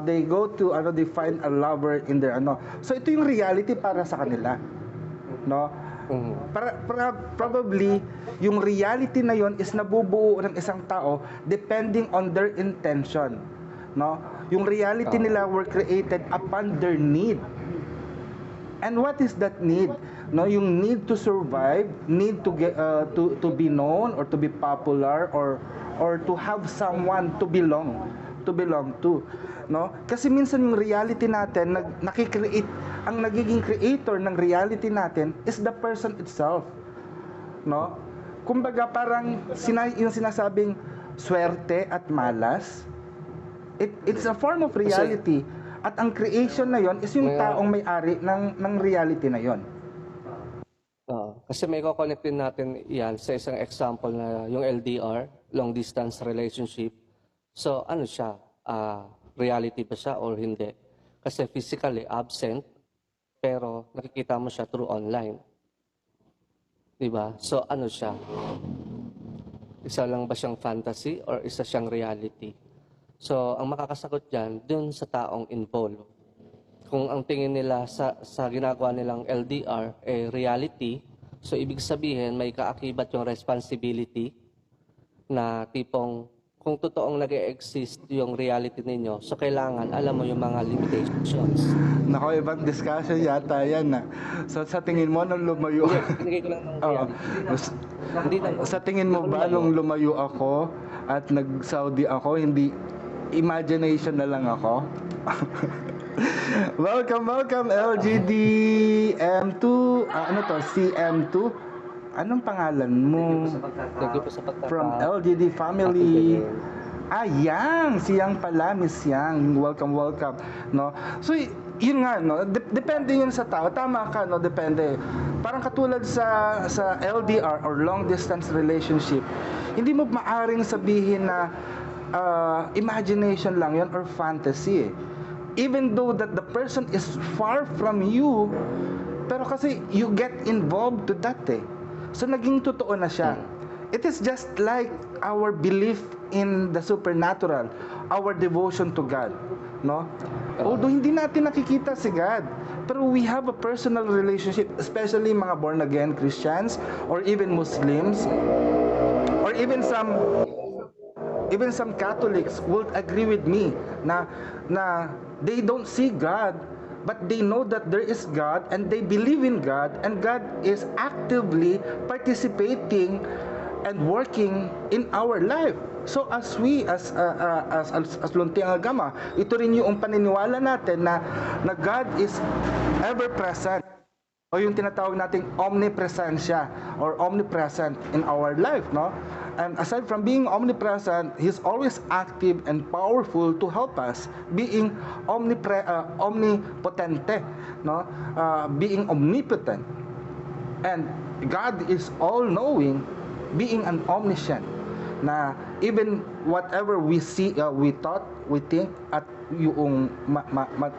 they go to they find a lover in their So ito yung reality para sa kanila. No? Probably yung reality na yon is nabubuo ng isang tao depending on their intention. No? Yung reality nila were created upon their need. And what is that need? No, yung need to survive, need to get to be known or to be popular or to have someone to belong to. No? Kasi minsan yung reality natin nakikreate, ang nagiging creator ng reality natin is the person itself. No? Kumbaga parang yung sinasabing swerte at malas, it's a form of reality. At ang creation na yon is yung taong may-ari ng reality na yon. Kasi may ko-connectin natin yan sa isang example na yung LDR, long distance relationship. So ano siya? Reality ba siya or hindi? Kasi physically absent, pero nakikita mo siya through online. Diba? So ano siya? Isa lang ba siyang fantasy or isa siyang reality? So, ang makakasagot dyan, dun sa taong involved. Kung ang tingin nila sa ginagawa nilang LDR, reality, so ibig sabihin, may kaakibat yung responsibility na tipong, kung totoong nag-e-exist yung reality ninyo, so kailangan alam mo yung mga limitations. Nako, ibang discussion yata yan. So, sa tingin mo, nung lumayo... Binigay ko lang ng reality. Sa tingin mo ba, nung lumayo ako at nag-Saudi ako, hindi... imagination na lang ako. welcome LGDM2 CM2. Anong pangalan mo? From LGD family. Yang siyang pala, Miss Yang. Welcome. No. So yun nga, no, depende yun sa tao. Tama ka, no, depende. Parang katulad sa LDR or long distance relationship, hindi mo maaring sabihin na imagination lang yun or fantasy. Even though that the person is far from you, pero kasi you get involved to that So naging totoo na siya. It is just like our belief in the supernatural, our devotion to God, no? Although hindi natin nakikita si God, Pero we have a personal relationship, especially mga born-again Christians or even Muslims or even some Catholics would agree with me na they don't see God, but they know that there is God and they believe in God, and God is actively participating and working in our life. So as Luntiang Agama, ito rin yung paniniwala natin na God is ever present, o yung tinatawag nating omnipresensya or omnipresent in our life, no? And aside from being omnipresent, He's always active and powerful to help us, being omnipotente, no? Being omnipotent. And God is all-knowing, being an omniscient, na even whatever we see, we thought, we think, at yung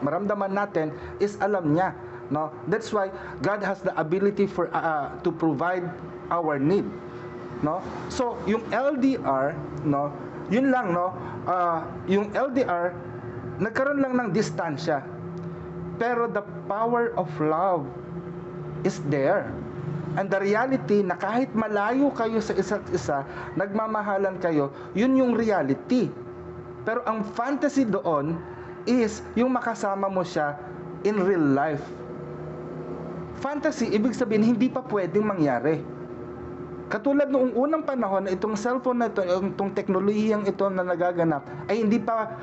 maramdaman natin is alam niya, no? That's why God has the ability to provide our need, no? So yung LDR, no, yun lang, no, yung LDR nagkaroon lang ng distansya, pero the power of love is there. And the reality na kahit malayo kayo sa isa't isa, nagmamahalan kayo, yun yung reality. Pero ang fantasy doon is yung makasama mo siya in real life. Fantasy, ibig sabihin, hindi pa pwedeng mangyari. Katulad noong unang panahon na itong cellphone na ito, itong teknolohiyang ito na nagaganap, ay hindi pa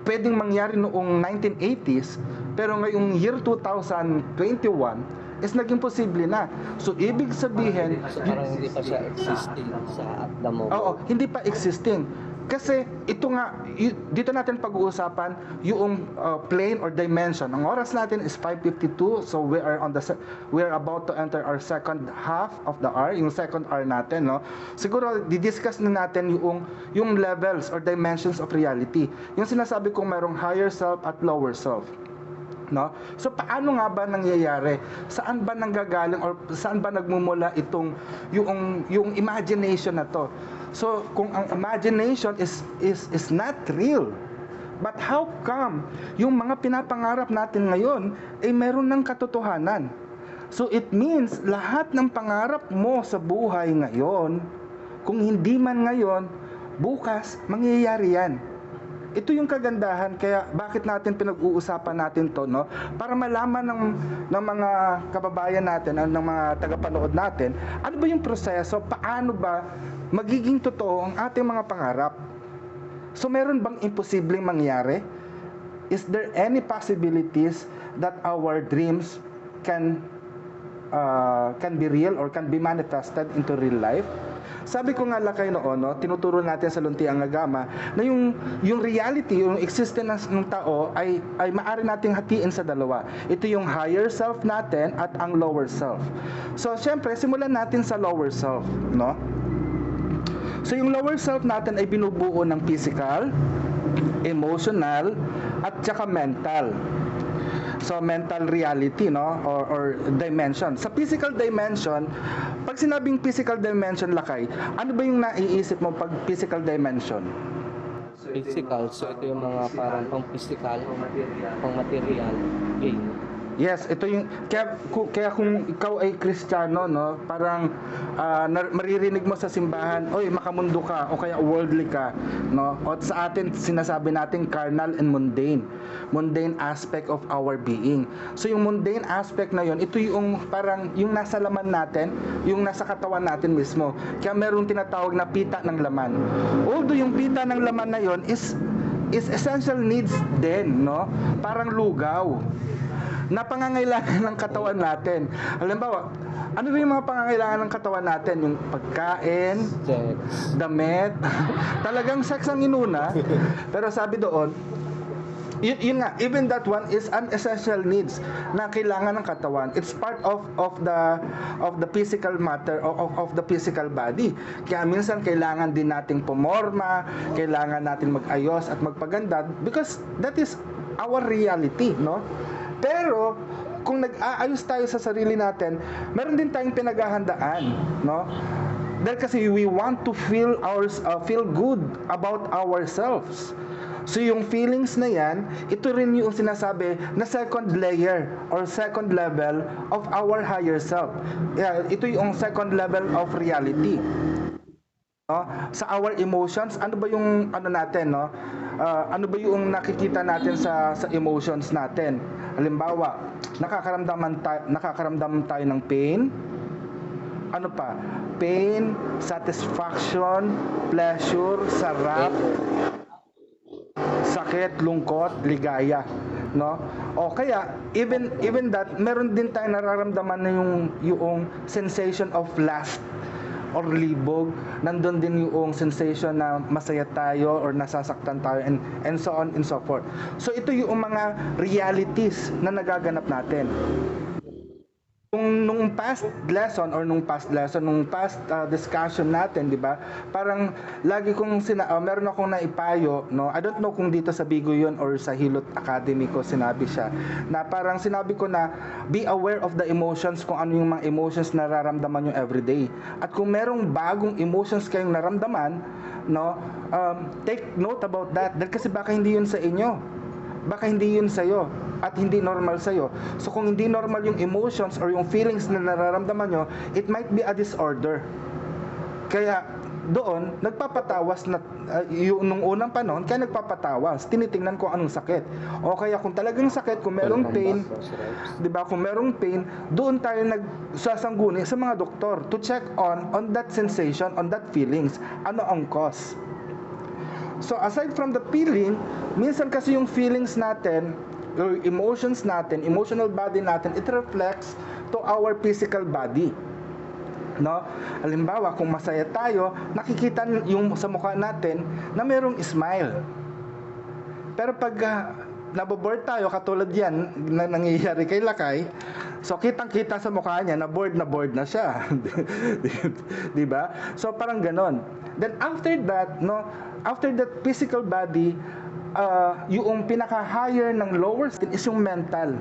pwedeng mangyari noong 1980s, pero ngayong year 2021, is naging posible na. So, ibig sabihin... So, parang hindi pa siya existing sa at the moment. Oo, hindi pa existing. Kasi, ito nga, dito natin pag-uusapan yung plane or dimension. Ang oras natin is 5:52, so we are about to enter our second half of the hour, yung second hour natin, no? Siguro, didiscuss na natin yung levels or dimensions of reality. Yung sinasabi kong mayroong higher self at lower self. No? So paano nga ba nangyayari? Saan ba nanggagaling or saan ba nagmumula itong yung imagination na to? So kung ang imagination is not real, but how come yung mga pinapangarap natin ngayon ay meron ng katotohanan? So it means lahat ng pangarap mo sa buhay ngayon, kung hindi man ngayon, bukas mangyayari yan. Ito yung kagandahan, kaya bakit natin pinag-uusapan natin to, no? Para malaman ng mga kababayan natin, ng mga tagapanood natin, ano ba yung proseso, paano ba magiging totoo ang ating mga pangarap. So meron bang imposibleng mangyari? Is there any possibilities that our dreams can be real or can be manifested into real life? Sabi ko nga lakay noon, no, tinuturo natin sa Luntiang Agama na yung reality, yung existence ng tao ay maaari nating hatiin sa dalawa. Ito yung higher self natin at ang lower self. So, syempre, simulan natin sa lower self, no? So, yung lower self natin ay binubuo ng physical, emotional, at saka mental. So, mental reality, no? Or dimension. Sa physical dimension, pag sinabing physical dimension, lakay, ano ba yung naiisip mo pag physical dimension? Physical, so ito yung mga parang pang-physical, pang-material gain. Yes, ito yung kaya kung ikaw ay Kristiyano, no, parang maririnig mo sa simbahan, oy, makamundo ka o kaya worldly ka, no? O sa atin sinasabi natin carnal and mundane aspect of our being. So yung mundane aspect na yon, ito yung parang yung nasa laman natin, yung nasa katawan natin mismo. Kaya merong tinatawag na pita ng laman. Although yung pita ng laman na yon is essential needs din, no? Parang lugaw na pangangailangan ng katawan natin. Halimbawa, ano ba yung mga pangangailangan ng katawan natin? Yung pagkain, Sex, damit, talagang sex ang inuna. Pero sabi doon, yun nga, even that one is an essential needs na kailangan ng katawan. It's part of the physical matter, of the physical body. Kaya minsan kailangan din nating pumorma, kailangan natin mag-ayos at magpaganda because that is our reality, no? Pero kung nag-aayos tayo sa sarili natin, meron din tayong pinaghahandaan, no? Dahil kasi we want to feel good about ourselves. So yung feelings na yan, ito rin yung sinasabi na second layer or second level of our higher self. Yeah, ito yung second level of reality. No? Sa our emotions, ano ba yung ano natin, no? Ano ba yung nakikita natin sa emotions natin? Halimbawa, nakakaramdam tayo ng pain. Ano pa? Pain, satisfaction, pleasure, sarap, sakit, lungkot, ligaya, no? O kaya even that meron din tayong nararamdaman na yung sensation of lust or libog, nandun din yung sensation na masaya tayo or nasasaktan tayo and so on and so forth. So ito yung mga realities na nagaganap natin. Nung past discussion natin, 'di ba? Parang lagi kong meron akong naipayo, no? I don't know kung dito sa Bigo 'yon or sa Hilot Academy ko sinabi siya. Na parang sinabi ko na be aware of the emotions, kung ano yung mga emotions na nararamdaman niyo everyday. At kung merong bagong emotions kayong naramdaman, no? Take note about that. Dahil kasi baka hindi 'yun sa inyo. Baka hindi yun sa'yo at hindi normal sa'yo. So kung hindi normal yung emotions or yung feelings na nararamdaman nyo, it might be a disorder. Kaya doon, nagpapatawas na, yung nung unang panahon, kaya nagpapatawas, tinitingnan ko anong sakit. O kaya kung talagang sakit, kung merong pain, di ba, kung merong pain, doon tayo nagsasangguni sa mga doktor to check on that sensation, on that feelings, ano ang cause. So aside from the feeling, minsan kasi yung feelings natin, yung emotions natin, emotional body natin, it reflects to our physical body. No? Halimbawa, kung masaya tayo, nakikita yung sa mukha natin na mayroong smile. Pero pag naboboard tayo, katulad yan na nangyayari kay Lakay, so kitang-kita sa mukha niya na bored na siya. Di ba? So parang ganon. Then after that, no, after that physical body, yung pinaka-higher ng lower state is yung mental,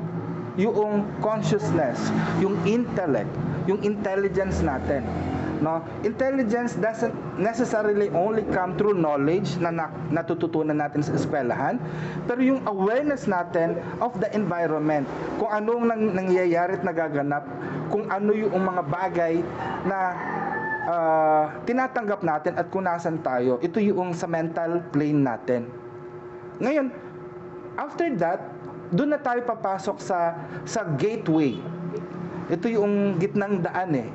yung consciousness, yung intellect, yung intelligence natin. No? Intelligence doesn't necessarily only come through knowledge na natututunan natin sa eskwelahan, pero yung awareness natin of the environment, kung anong nangyayari at nagaganap, kung ano yung mga bagay na tinatanggap natin at kung nasan tayo, ito yung sa mental plane natin. Ngayon, after that, doon na tayo papasok sa gateway. Ito yung gitnang daan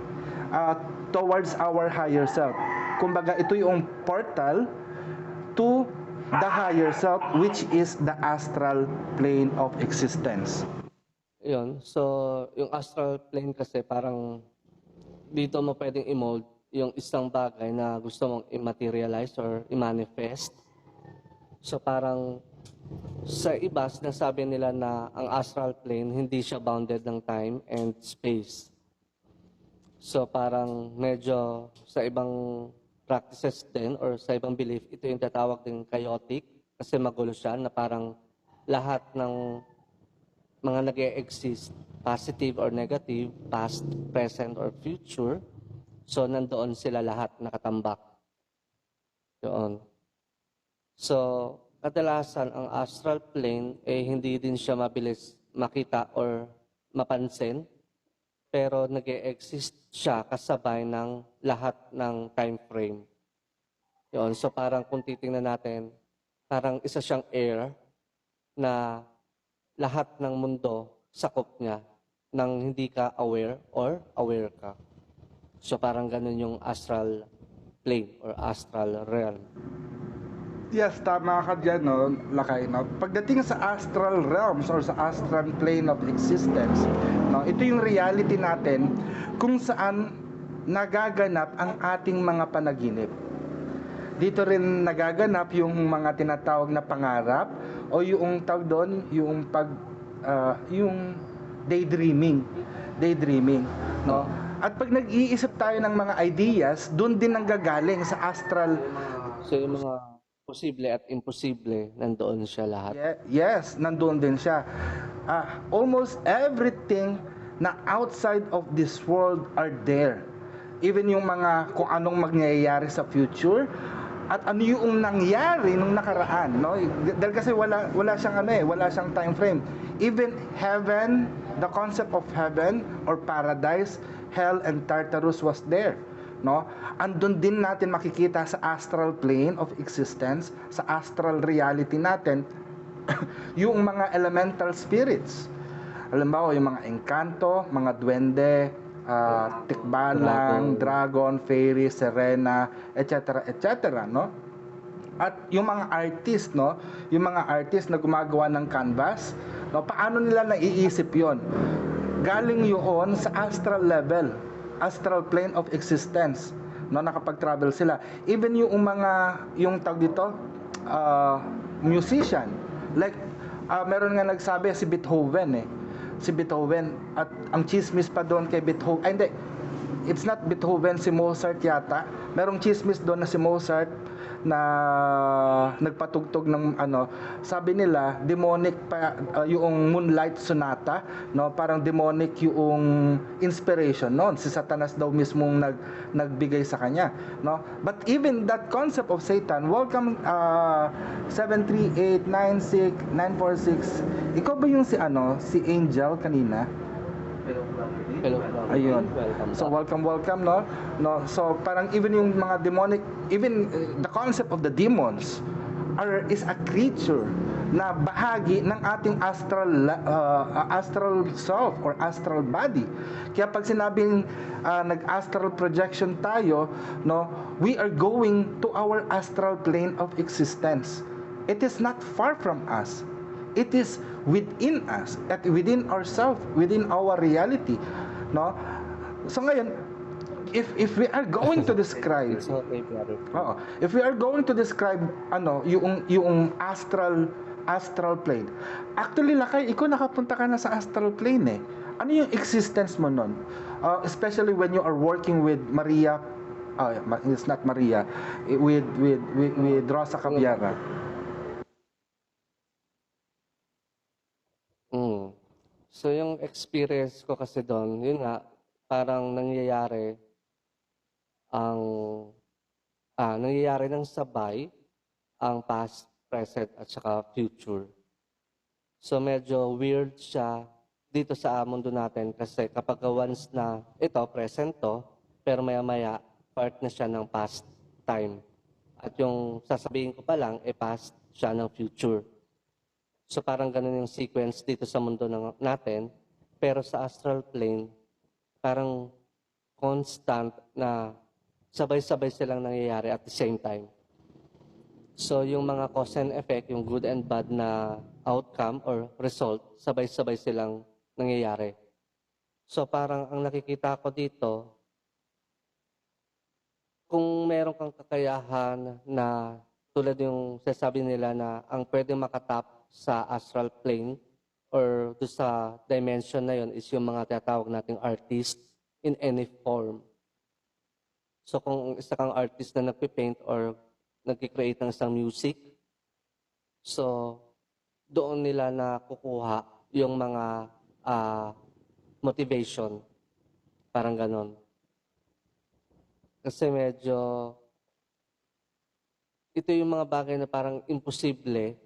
towards our higher self. Kumbaga, ito yung portal to the higher self, which is the astral plane of existence. Yun. So, yung astral plane kasi parang dito mo pwedeng i-mold yung isang bagay na gusto mong i-materialize or i-manifest. So, parang sa iba, sinasabi nila na ang astral plane, hindi siya bounded ng time and space. So parang medyo sa ibang practices din or sa ibang belief, ito yung tatawag din chaotic kasi magulo siya na parang lahat ng mga nag-e-exist, positive or negative, past, present, or future, so nandoon sila lahat nakatambak. Doon. So, kadalasan ang astral plane, hindi din siya mabilis makita or mapansin, pero nag-e-exist siya kasabay ng lahat ng time frame. Yun. So parang kung titingnan natin, parang isa siyang air na lahat ng mundo sakop niya nang hindi ka aware or aware ka. So parang ganun yung astral plane or astral realm. Yes, tama ka dyan, no, Lakay, no? Pagdating sa astral realms or sa astral plane of existence, no, ito yung reality natin kung saan nagaganap ang ating mga panaginip. Dito rin nagaganap yung mga tinatawag na pangarap o yung tawag doon, yung yung daydreaming, no? At pag nag-iisip tayo ng mga ideas, doon din nanggagaling sa astral. So yung mga posible at imposible, nandoon siya lahat. Yes, nandoon din siya. Almost everything na outside of this world are there. Even yung mga kung anong mangyayari sa future, at ano yung nangyari nung nakaraan, no? Dahil kasi wala siyang wala siyang time frame. Even heaven, the concept of heaven or paradise, hell and Tartarus was there, no? Andun din natin makikita sa astral plane of existence, sa astral reality natin, yung mga elemental spirits. Halimbawa, yung mga engkanto, mga duwende, tikbalang, dragon, fairy, serena, etc., no? At yung mga artist, no? Yung mga artist na gumagawa ng canvas, no? Paano nila naiisip yon? Galing yun sa astral level, astral plane of existence, no? Nakapag-travel sila. Even yung tawag dito, musician, like, meron nga nagsabi si Beethoven, si Beethoven, at ang chismis pa doon kay Beethoven, hindi, it's not Beethoven, si Mozart yata. Merong chismis doon na si Mozart na nagpatugtog ng sabi nila demonic pa yung Moonlight Sonata, no? Parang demonic yung inspiration noon, si Satanas daw mismong nagbigay sa kanya, no? But even that concept of Satan, welcome 73896 946, ikaw ba yung si Angel kanina? Hello. Ayun. So welcome, no? So parang even yung mga demonic, even the concept of the demons is a creature na bahagi ng ating astral self or astral body. Kaya pag sinabing nag-astral projection tayo, no, we are going to our astral plane of existence. It is not far from us. It is within us, at within ourselves, within our reality, no? So ngayon, if we are going to describe, if we are going to describe yung astral plane, actually Lakay, ikaw nakapunta ka na sa astral plane. Ano yung existence mo nun? Especially when you are working with Maria, it's not Maria, with Rosa Cabiara. So yung experience ko kasi doon, yun nga, parang nangyayari ng sabay ang past, present, at saka future. So medyo weird siya dito sa mundo natin kasi kapag once na ito, present to, pero maya-maya, part na siya ng past time. At yung sasabihin ko pa lang, past siya ng future. So parang ganun yung sequence dito sa mundo natin, pero sa astral plane, parang constant na sabay-sabay silang nangyayari at the same time. So yung mga cause and effect, yung good and bad na outcome or result, sabay-sabay silang nangyayari. So parang ang nakikita ko dito, kung meron kang kakayahan na tulad yung sasabi nila na ang pwedeng makatap sa astral plane or do sa dimension na yon is yung mga tinatawag nating artist in any form. So kung isa kang artist na nagpipaint or nagki-create ng isang music, so doon nila na kukuha yung mga motivation. Parang ganon. Kasi medyo ito yung mga bagay na parang imposible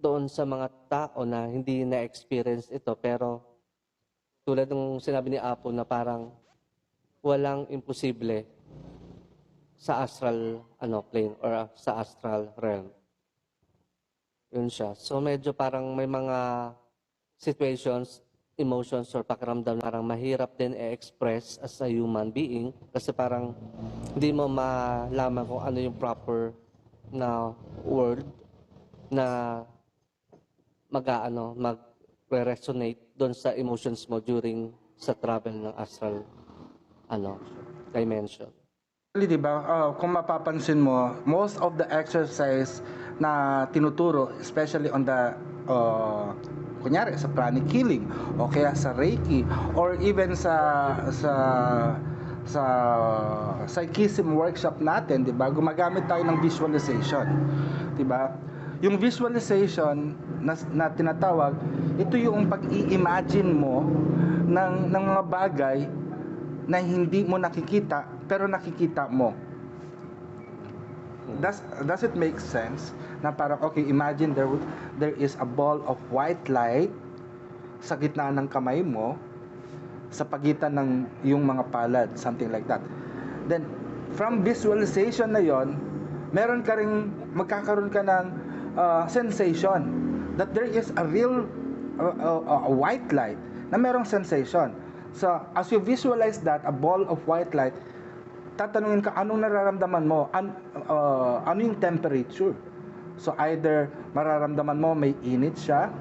doon sa mga tao na hindi na-experience ito. Pero tulad ng sinabi ni Apo na parang walang imposible sa astral plane or sa astral realm. Yun siya. So medyo parang may mga situations, emotions or pakiramdam na parang mahirap din i-express as a human being kasi parang hindi mo malaman kung ano yung proper na word na mag-resonate doon sa emotions mo during sa travel ng astral dimension. Di ba, kung mapapansin mo, most of the exercise na tinuturo, especially on the kunyari sa pranic healing o kaya sa Reiki or even sa psychism workshop natin, 'di ba? Gumagamit tayo ng visualization. 'Di ba? Yung visualization na tinatawag, ito yung pag-i-imagine mo ng mga bagay na hindi mo nakikita pero nakikita mo. does it make sense na parang, okay, imagine there is a ball of white light sa gitna ng kamay mo, sa pagitan ng yung mga palad, something like that. Then, from visualization na yon, magkakaroon ka ng sensation that there is a real a white light na merong sensation. So, as you visualize that, a ball of white light, tatanungin ka, anong nararamdaman mo? Ano yung temperature? So, either mararamdaman mo may init siya,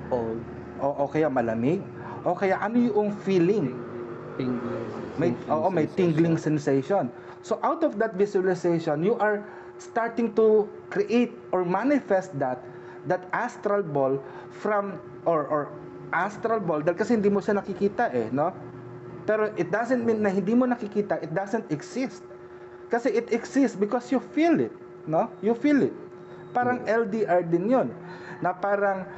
o kaya malamig, o kaya ano yung feeling? May tingling sensation. So, out of that visualization, you are starting to create or manifest that astral ball from, or astral ball, dahil kasi hindi mo siya nakikita no? Pero it doesn't mean na hindi mo nakikita, it doesn't exist. Kasi it exists because you feel it, no? You feel it. Parang LDR din 'yon. Na parang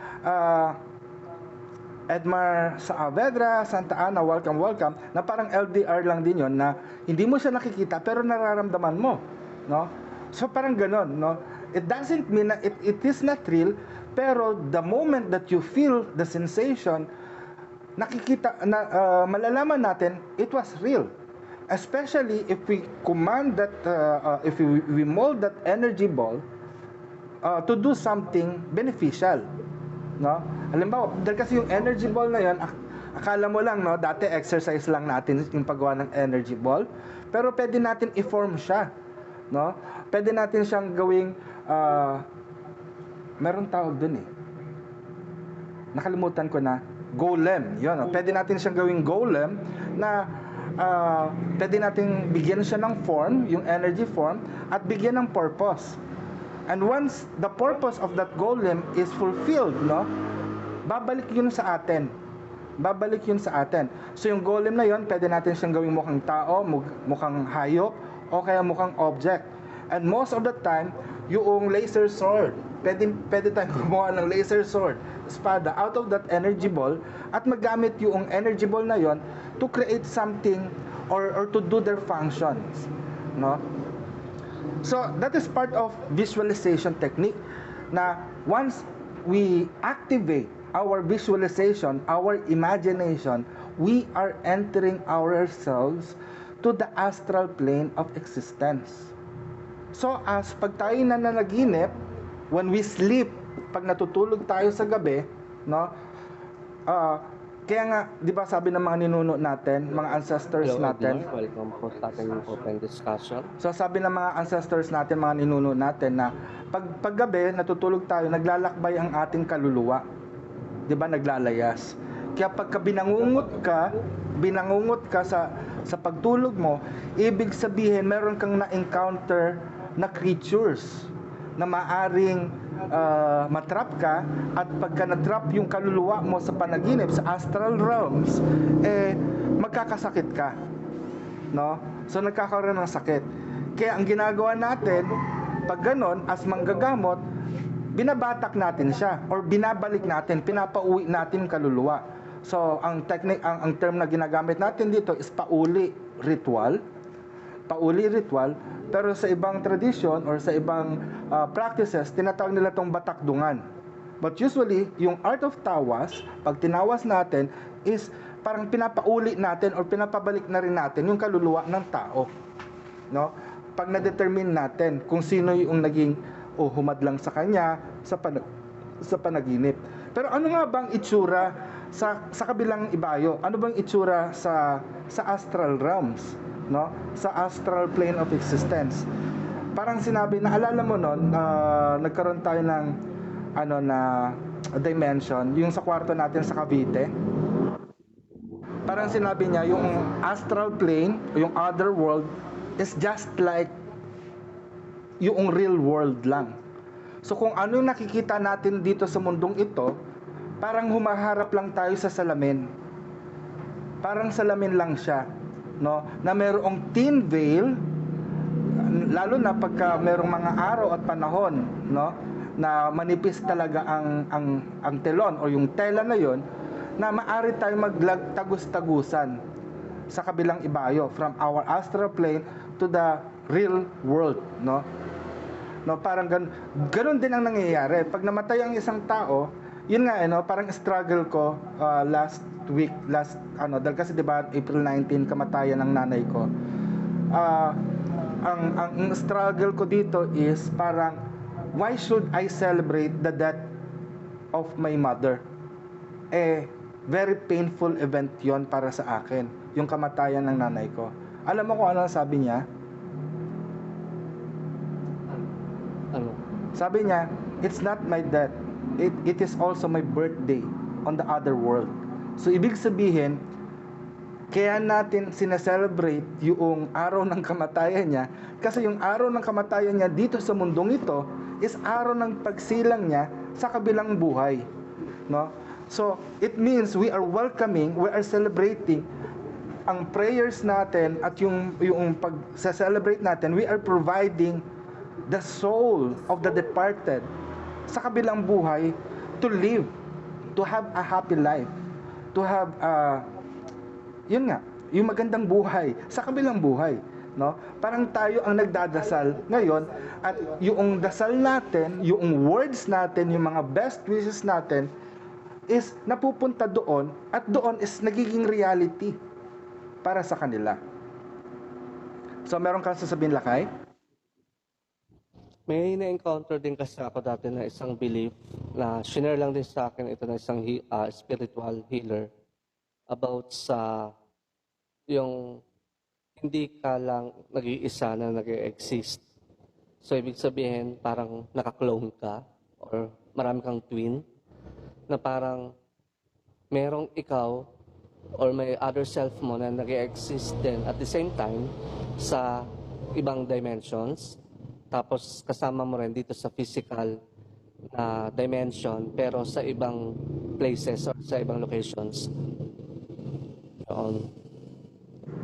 Edmar Saavedra, Santa Ana, welcome. Na parang LDR lang din 'yon na hindi mo siya nakikita pero nararamdaman mo, no? So parang ganon, no? It doesn't mean na it is not real, pero the moment that you feel the sensation, malalaman natin it was real, especially if we command that if we mold that energy ball to do something beneficial, no? Halimbawa, dahil kasi yung energy ball na yan, akala mo lang, no, dati exercise lang natin yung paggawa ng energy ball, pero pwede natin i-form siya, no? Pwede natin siyang gawing meron tawag dun nakalimutan ko na, golem. Yun, pwede natin siyang gawing golem na pwede natin bigyan siya ng form, yung energy form, at bigyan ng purpose. And once the purpose of that golem is fulfilled, no, babalik yun sa atin. So yung golem na yun, pwede natin siyang gawing mukhang tao, mukhang hayop, o kaya mukhang object. And most of the time, yung laser sword, pwede tayong gumawa ng laser sword, espada, out of that energy ball, at magamit yung energy ball na yon to create something or to do their functions, no? So that is part of visualization technique, na once we activate our visualization, our imagination, we are entering ourselves to the astral plane of existence. So as pag tayo nananaginip, when we sleep, pag natutulog tayo sa gabi, no? Kaya nga, di ba sabi ng mga ninuno natin, mga ancestors natin. Welcome po sa ating open discussion. So sabi ng mga ancestors natin, mga ninuno natin, na pag gabi, natutulog tayo, naglalakbay ang ating kaluluwa. Di ba, naglalayas. Kaya pagka binangungot ka sa pagtulog mo, ibig sabihin, meron kang na-encounter na creatures na maaring matrap ka, at pagka natrap yung kaluluwa mo sa panaginip, sa astral realms, magkakasakit ka, no? So nagkakaroon ng sakit. Kaya ang ginagawa natin, pag ganon, as manggagamot, binabatak natin siya, or binabalik natin, pinapauwi natin yung kaluluwa. So ang technique, ang term na ginagamit natin dito is pauli ritual, pero sa ibang tradition or sa ibang practices, tinatawag nila itong batakdungan. But usually, yung art of tawas, pag tinawas natin, is parang pinapauli natin or pinapabalik na rin natin yung kaluluwa ng tao, no? Pag na-determine natin kung sino yung naging humadlang sa kanya sa panaginip. Pero ano nga bang itsura sa kabilang ibayo? Ano bang itsura sa astral realms, no? Sa astral plane of existence. Parang sinabi, naalala mo noon, nagkaroon tayo ng na dimension, yung sa kwarto natin sa Cavite. Parang sinabi niya, yung astral plane, yung other world, is just like yung real world lang. So kung ano yung nakikita natin dito sa mundong ito, parang humaharap lang tayo sa salamin. Parang salamin lang siya, no? Na mayroong thin veil, lalo na pagka mayroong mga araw at panahon, no? Na manipis talaga ang telon o yung tela na yon, na maari tayo magtagos-tagusan sa kabilang ibayo, from our astral plane to the real world, no? No, parang ganun din ang nangyayari. Pag namatay ang isang tao, yun nga parang struggle ko last week, dahil kasi 'di ba April 19 kamatayan ng nanay ko. Ah, ang struggle ko dito is parang why should I celebrate the death of my mother? Very painful event yon para sa akin, yung kamatayan ng nanay ko. Alam mo kung ano ang sabi niya? Ano? Sabi niya, it's not my death. It is also my birthday on the other world. So, ibig sabihin, kaya natin sineselebrate yung araw ng kamatayan niya kasi yung araw ng kamatayan niya dito sa mundong ito is araw ng pagsilang niya sa kabilang buhay. No? So, it means we are welcoming, we are celebrating ang prayers natin at yung pag-celebrate natin, we are providing the soul of the departed sa kabilang buhay to live, to have a happy life, to have yun nga, yung magandang buhay sa kabilang buhay, no? Parang tayo ang nagdadasal ngayon at yung dasal natin, yung words natin, yung mga best wishes natin is napupunta doon at doon is nagiging reality para sa kanila. So meron kang sasabihin, Lakay? May na-encounter din kasi ako dati na isang belief na shinare lang din sa akin ito na isang spiritual healer about sa yung hindi ka lang nag-iisa na nag-exist. So, ibig sabihin, parang naka-clone ka or marami kang twin na parang merong ikaw or may other self mo na nag-exist din at the same time sa ibang dimensions. Tapos kasama mo rin dito sa physical na dimension pero sa ibang places or sa ibang locations.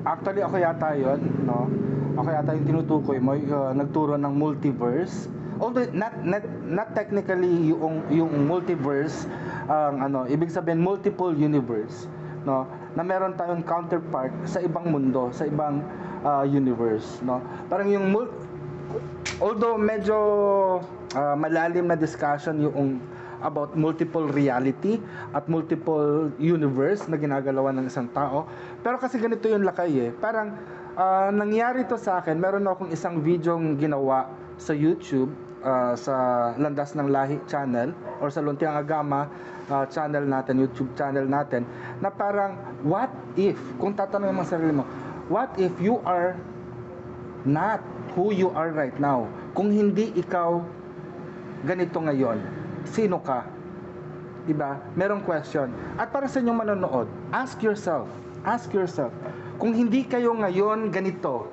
Actually, ako yata yun, no? Ako yata yung tinutukoy mo, nagturo ng multiverse. Although not technically yung multiverse, ibig sabihin multiple universe, no? Na meron tayong counterpart sa ibang mundo, sa ibang universe, no? Parang yung although medyo malalim na discussion yung about multiple reality at multiple universe na ginagalawan ng isang tao. Pero kasi ganito yung Lakay parang nangyari to sa akin. Meron akong isang videong ginawa sa YouTube, sa Landas ng Lahi channel or sa Luntiang Agama channel natin, YouTube channel natin, na parang what if, kung tatanungin mo sa sarili mo, what if you are not who you are right now? Kung hindi ikaw ganito ngayon, sino ka? Diba? Merong question. At para sa inyong manonood, ask yourself, kung hindi kayo ngayon ganito,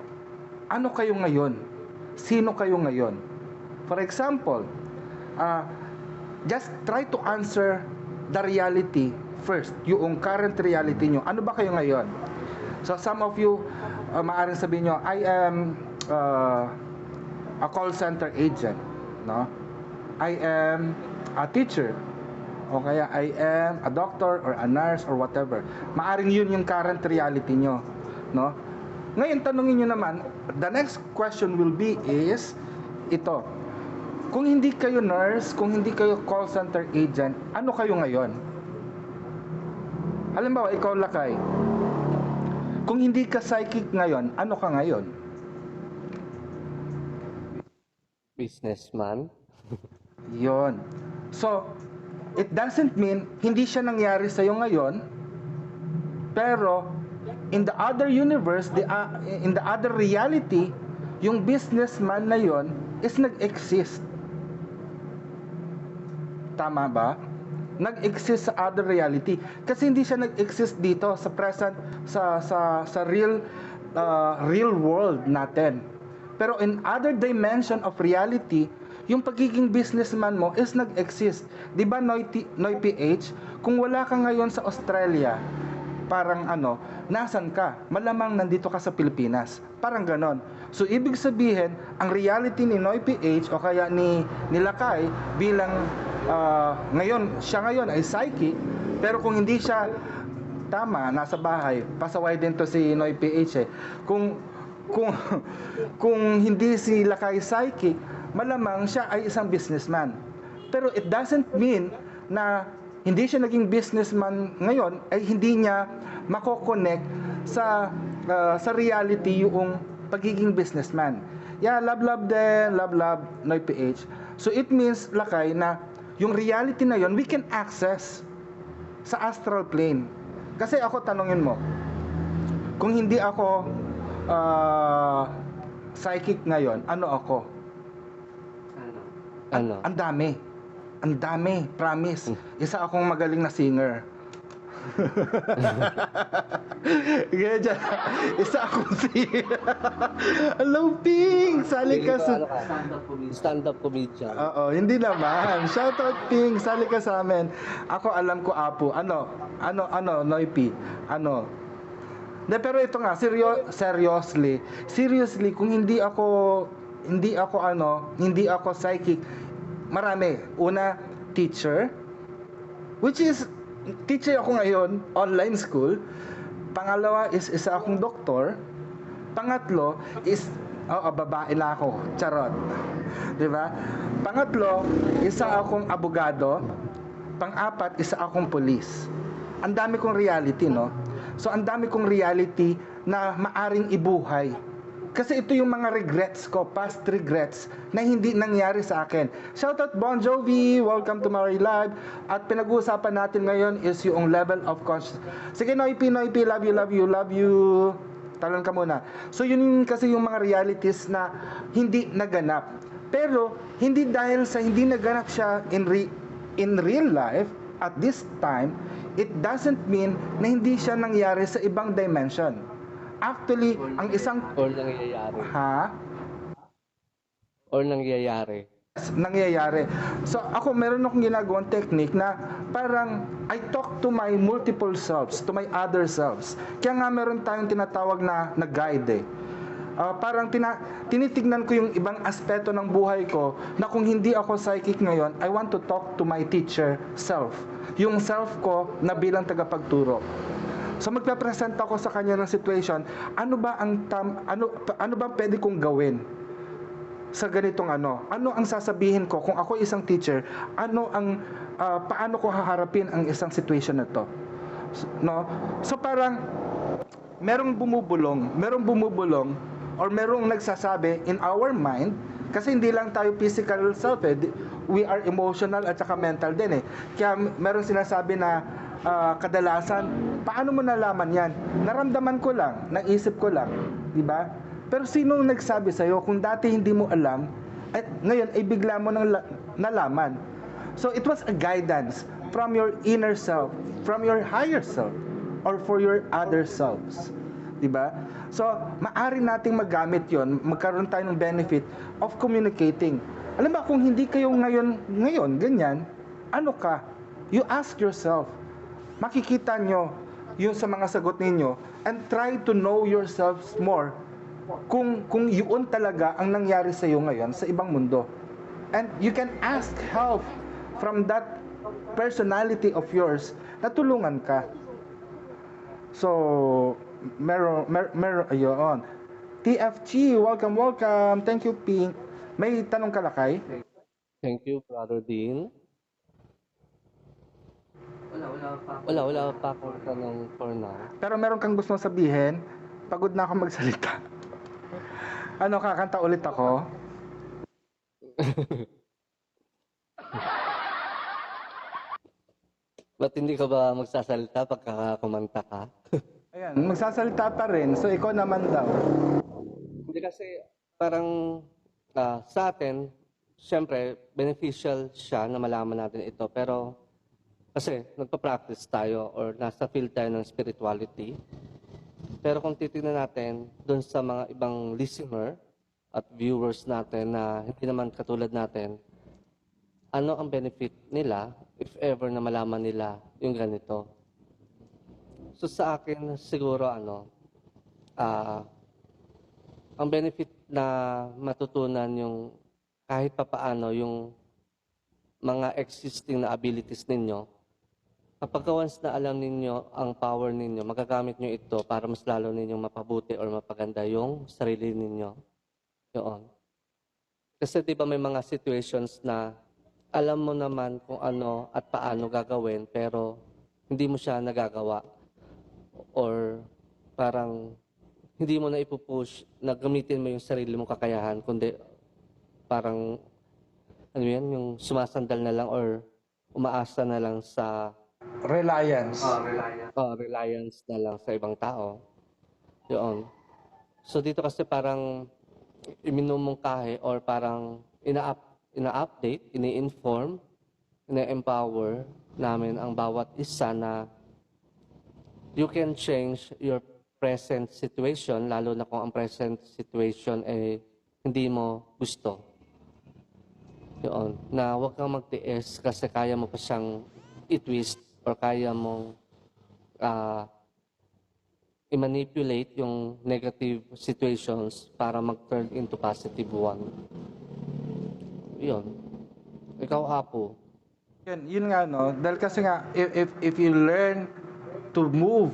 ano kayo ngayon? Sino kayo ngayon? For example, just try to answer the reality first, yung current reality nyo. Ano ba kayo ngayon? So some of you, maaaring sabihin nyo, I am a call center agent, no? I am a teacher, o kaya I am a doctor or a nurse or whatever. Maaring yun yung current reality nyo, no? Ngayon, tanungin nyo naman, the next question will be is, ito, kung hindi kayo nurse, kung hindi kayo call center agent, ano kayo ngayon? Halimbawa, ikaw Lakay, kung hindi ka psychic ngayon, ano ka ngayon? Businessman. Yon. So, it doesn't mean hindi siya nangyari sa'yo ngayon, pero in the other universe, in the other reality, yung businessman na yon is nag-exist. Tama ba? Nag-exist sa other reality. Kasi hindi siya nag-exist dito sa present, sa real world natin. Pero in other dimension of reality, yung pagiging businessman mo is nag-exist. Di ba, Noy PH, kung wala ka ngayon sa Australia, parang nasan ka? Malamang nandito ka sa Pilipinas. Parang ganon. So, ibig sabihin, ang reality ni Noy PH o kaya ni Lakay bilang siya ngayon ay psychic, pero kung hindi siya tama, nasa bahay, pasaway din to si Noy PH Kung hindi si Lakay psychic, malamang siya ay isang businessman. Pero it doesn't mean na hindi siya naging businessman ngayon ay hindi niya mako-connect sa reality yung pagiging businessman. Yeah, love din, love Noy PH. So it means, Lakay, na yung reality na yon we can access sa astral plane. Kasi ako, tanungin mo, kung hindi ako psychic ngayon, ano ako? Ano? Ang dami. Ang dami, promise. Isa akong magaling na singer. Ganyan dyan. Isa akong singer. Hello, Ping! Sali ka sa... Stand-up comedian. Oo, hindi naman. Shoutout, Ping! Sali ka sa amin. Ako, alam ko, Apo. Ano, Noipi? Ano? De, pero ito nga, seriously, kung hindi ako psychic, marami. Una, teacher, which is, teacher ako ngayon, online school. Pangalawa is isa akong doktor. Pangatlo is, babae na ako. Charot. Diba? Pangatlo, isa akong abogado. Pang-apat, isa akong police. Ang dami kong reality, no? So, ang dami kong reality na maaring ibuhay. Kasi ito yung mga regrets ko, past regrets, na hindi nangyari sa akin. Shoutout Bon Jovi, welcome to my live. At pinag-uusapan natin ngayon is yung level of consciousness. Sige, Noipi, love you. Talon ka muna. So yun kasi yung mga realities na hindi naganap. Pero, hindi dahil sa hindi naganap siya in real life, at this time, it doesn't mean na hindi siya nangyari sa ibang dimension. Actually, ang isang... Or nangyayari. Ha? Or nangyayari. Nangyayari. So, meron akong ginagawang technique na parang I talk to my multiple selves, to my other selves. Kaya nga meron tayong tinatawag na guide eh. Parang tinitignan ko yung ibang aspeto ng buhay ko na kung hindi ako psychic ngayon, I want to talk to my teacher self. Yung self ko na bilang tagapagturo. So magpe-present ako sa kanya ng situation, ano ba pwede kong gawin sa ganitong ano? Ano ang sasabihin ko kung ako isang teacher? Paano ko haharapin ang isang situation na to? No? So parang merong bumubulong or merong nagsasabi in our mind, kasi hindi lang tayo physical self we are emotional at saka mental din eh. Kaya merong sinasabi na kadalasan, paano mo nalaman yan? Naramdaman ko lang, naisip ko lang, di ba? Pero sino nagsabi sa'yo kung dati hindi mo alam at ngayon ay bigla mo nang nalaman? So it was a guidance from your inner self, from your higher self, or for your other selves. Di ba? So, maaari nating magamit yon, magkaroon tayo ng benefit of communicating. Alam ba, kung hindi kayo ngayon, ganyan, ano ka? You ask yourself, makikita nyo yung sa mga sagot ninyo and try to know yourselves more kung yun talaga ang nangyari sa iyo ngayon sa ibang mundo. And you can ask help from that personality of yours na tulungan ka. So, meron ayun. TFG, welcome. Thank you, Pink. May tanong ka, Lakay? Thank you, Brother Dean. Wala pa akong tanong for now. Pero meron kang gusto sabihin? Pagod na ako magsalita. Kakanta ulit ako? Ba't hindi ka ba magsasalita pagka kumanta ka? Ayan, magsasalita pa rin. So, ikaw naman daw. Hindi kasi parang sa atin, syempre, beneficial siya na malaman natin ito. Pero kasi nagpa-practice tayo or nasa field tayo ng spirituality. Pero kung titignan natin doon sa mga ibang listener at viewers natin na hindi naman katulad natin, ano ang benefit nila if ever na malaman nila yung ganito? So sa akin, siguro ang benefit na matutunan yung kahit papaano yung mga existing na abilities ninyo, kapag once na alam ninyo ang power ninyo, magagamit nyo ito para mas lalo ninyong mapabuti or mapaganda yung sarili ninyo. Yun. Kasi di ba may mga situations na alam mo naman kung ano at paano gagawin pero hindi mo siya nagagawa or parang hindi mo na ipupush na gamitin mo yung sarili mong kakayahan kundi parang ano yan, yung sumasandal na lang or umaasa na lang sa Reliance. reliance na lang sa ibang tao. Yun. So dito kasi parang iminumungkahi or parang ina-update, ini-inform, ina-empower namin ang bawat isa na you can change your present situation, lalo na kung ang present situation ay hindi mo gusto. Yun, na huwag kang magtiis kasi kaya mo pa siyang i-twist or kaya mong i-manipulate yung negative situations para mag-turn into positive one. Yun. Ikaw, Apo. Yun nga, no? Dahil kasi nga, if you learn to move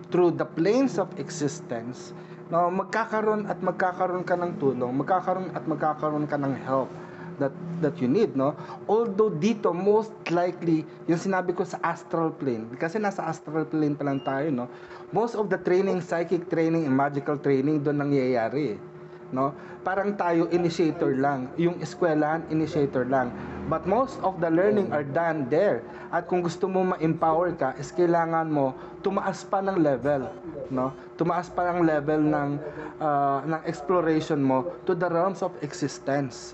through the planes of existence, no, magkakaroon ka ng tulong, magkakaroon ka ng help that you need, no? Although dito, most likely, yung sinabi ko sa astral plane, kasi nasa astral plane pa lang tayo, no? Most of the training, psychic training and magical training, doon nangyayari, no? Parang tayo, initiator lang. Yung eskwelahan, initiator lang. But most of the learning are done there. At kung gusto mo ma-empower ka, is kailangan mo tumaas pa ng level, no? Tumaas pa ng level ng exploration mo to the realms of existence.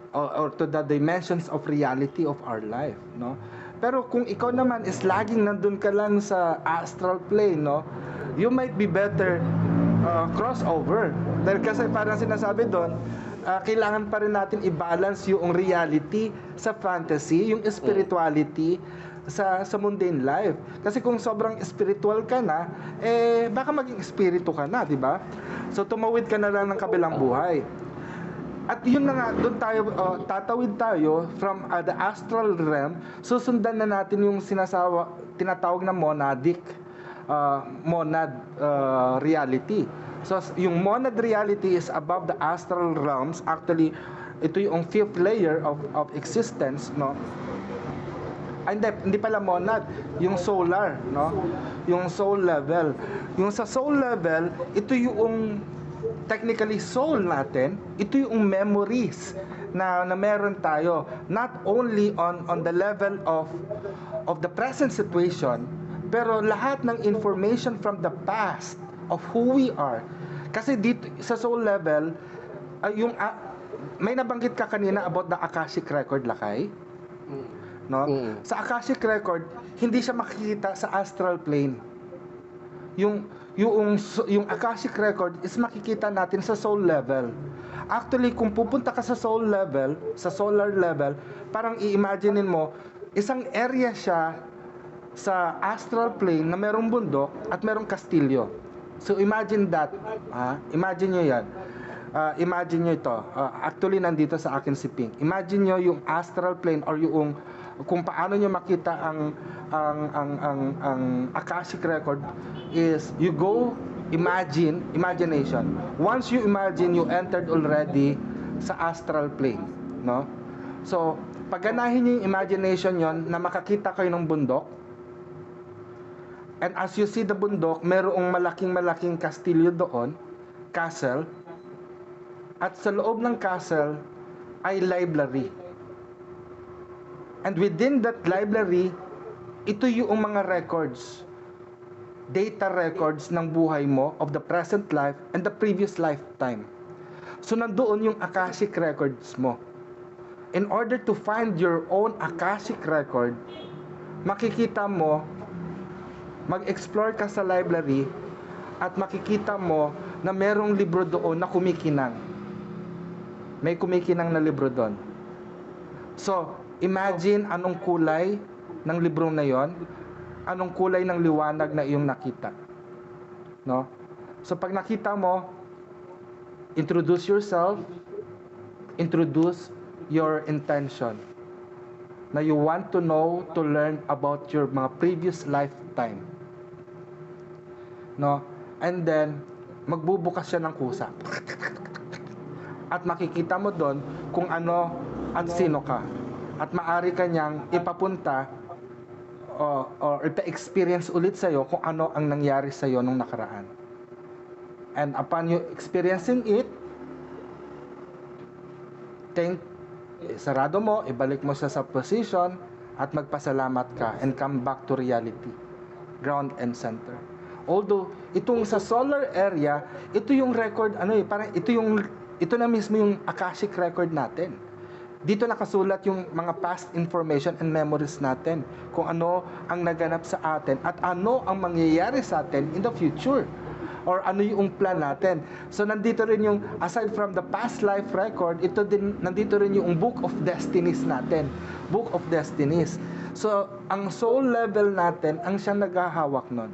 Or to the dimensions of reality of our life, no? Pero kung ikaw naman is laging nandun ka lang sa astral plane, no? You might be better crossover. Dahil kasi parang sinasabi doon, kailangan pa rin natin i-balance yung reality sa fantasy, yung spirituality sa mundane life. Kasi kung sobrang spiritual ka na, baka maging espiritu ka na, di ba? So tumawid ka na lang ng kabilang buhay. At yun na nga, doon tayo, tatawid tayo from the astral realm, susundan na natin yung tinatawag na monad reality. So, yung monad reality is above the astral realms. Actually, ito yung fifth layer of existence, no? Hindi pala monad, yung solar, no? Yung soul level. Yung sa soul level, ito yung technically soul natin, ito yung memories na meron tayo, not only on the level of the present situation, pero lahat ng information from the past of who we are. Kasi dito sa soul level, may nabanggit ka kanina about the Akashic record, Lakay, no? Sa Akashic record, hindi siya makikita sa astral plane. Yung Akashic record is makikita natin sa soul level. Actually, kung pupunta ka sa soul level, sa solar level, parang i-imaginein mo, isang area siya sa astral plane na merong bundok at merong kastilyo. So imagine that, imagine nyo yan. Imagine nyo ito. Actually, nandito sa akin si Pink. Imagine nyo yung astral plane or yung kung paano nyo makita ang Akashic record is you go imagination. Once you imagine, you entered already sa astral plane, no? So, pagganahin nyo yung imagination yon na makakita kayo ng bundok. And as you see the bundok, merong malaking kastilyo doon, castle. At sa loob ng castle ay library. And within that library, ito yung mga records, data records ng buhay mo of the present life and the previous lifetime. So nandoon yung Akashic records mo. In order to find your own Akashic record, makikita mo, mag-explore ka sa library at makikita mo na merong libro doon na kumikinang. May kumikinang na libro doon. So, imagine anong kulay ng librong na yon, anong kulay ng liwanag na iyong nakita. No? So pag nakita mo, introduce yourself, introduce your intention. Na you want to know, to learn about your mga previous lifetime. No? And then, magbubukas siya ng kusa. At makikita mo doon kung ano at sino ka. At maari ka niyang ipapunta or ipa-experience ulit sa'yo kung ano ang nangyari sa'yo nung nakaraan. And upon you experiencing it, sarado mo, ibalik mo siya sa position, at magpasalamat ka and come back to reality. Ground and center. Although, itong sa solar area, ito yung record, parang ito na mismo yung Akashic record natin. Dito nakasulat yung mga past information and memories natin, kung ano ang naganap sa atin at ano ang mangyayari sa atin in the future, or ano yung plan natin. So nandito rin yung, aside from the past life record, nandito rin yung Book of Destinies natin. Book of Destinies. So ang soul level natin ang siyang naghahawak nun.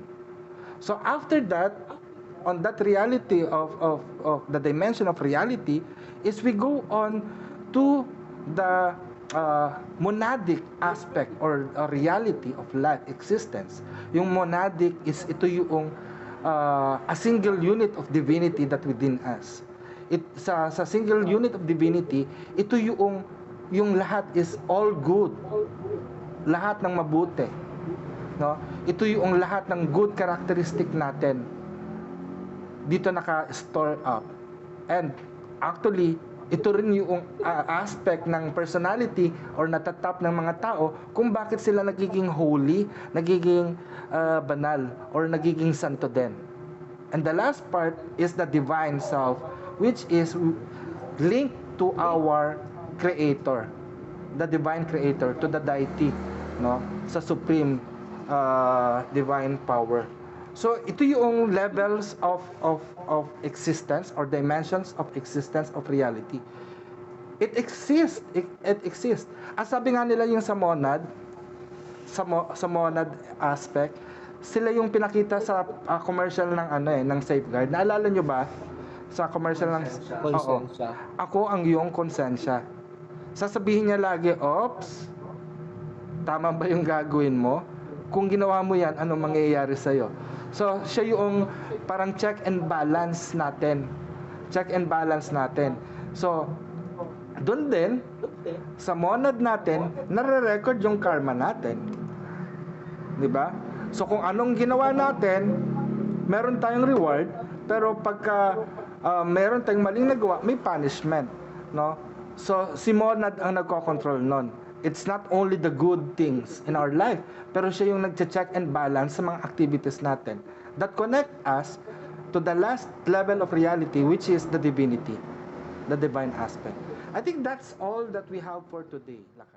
So after that, on that reality of the dimension of reality, is we go on to the monadic aspect or reality of life existence. Yung monadic is ito yung a single unit of divinity that within us. Sa single unit of divinity, ito yung lahat is all good. Lahat ng mabuti. No? Ito yung lahat ng good characteristic natin. Dito naka-store up. And actually, ito rin yung aspect ng personality or natatap ng mga tao kung bakit sila nagiging holy, nagiging banal, or nagiging santo din. And the last part is the divine self, which is linked to our creator, the divine creator, to the deity, no? Sa supreme divine power. So ito yung levels of existence or dimensions of existence of reality. It exists. It exists. As sabi nga nila yung sa monad, sa monad aspect, sila yung pinakita sa commercial ng ng Safeguard. Naalala nyo ba sa commercial ng Konsensya. Ako ang iyong konsensya. Sasabihin niya lagi, "Ops, tama ba yung gagawin mo? Kung ginawa mo yan, ano mangyayari sa'yo?" So, siya yung parang check and balance natin. Check and balance natin. So, doon din, sa monad natin, nare-record yung karma natin. Diba? So, kung anong ginawa natin, meron tayong reward, pero pagka meron tayong maling nagawa, may punishment. No? So, si monad ang nagko-control nun. It's not only the good things in our life, pero siya yung nag-check and balance sa mga activities natin that connect us to the last level of reality, which is the divinity, the divine aspect. I think that's all that we have for today, Lakay.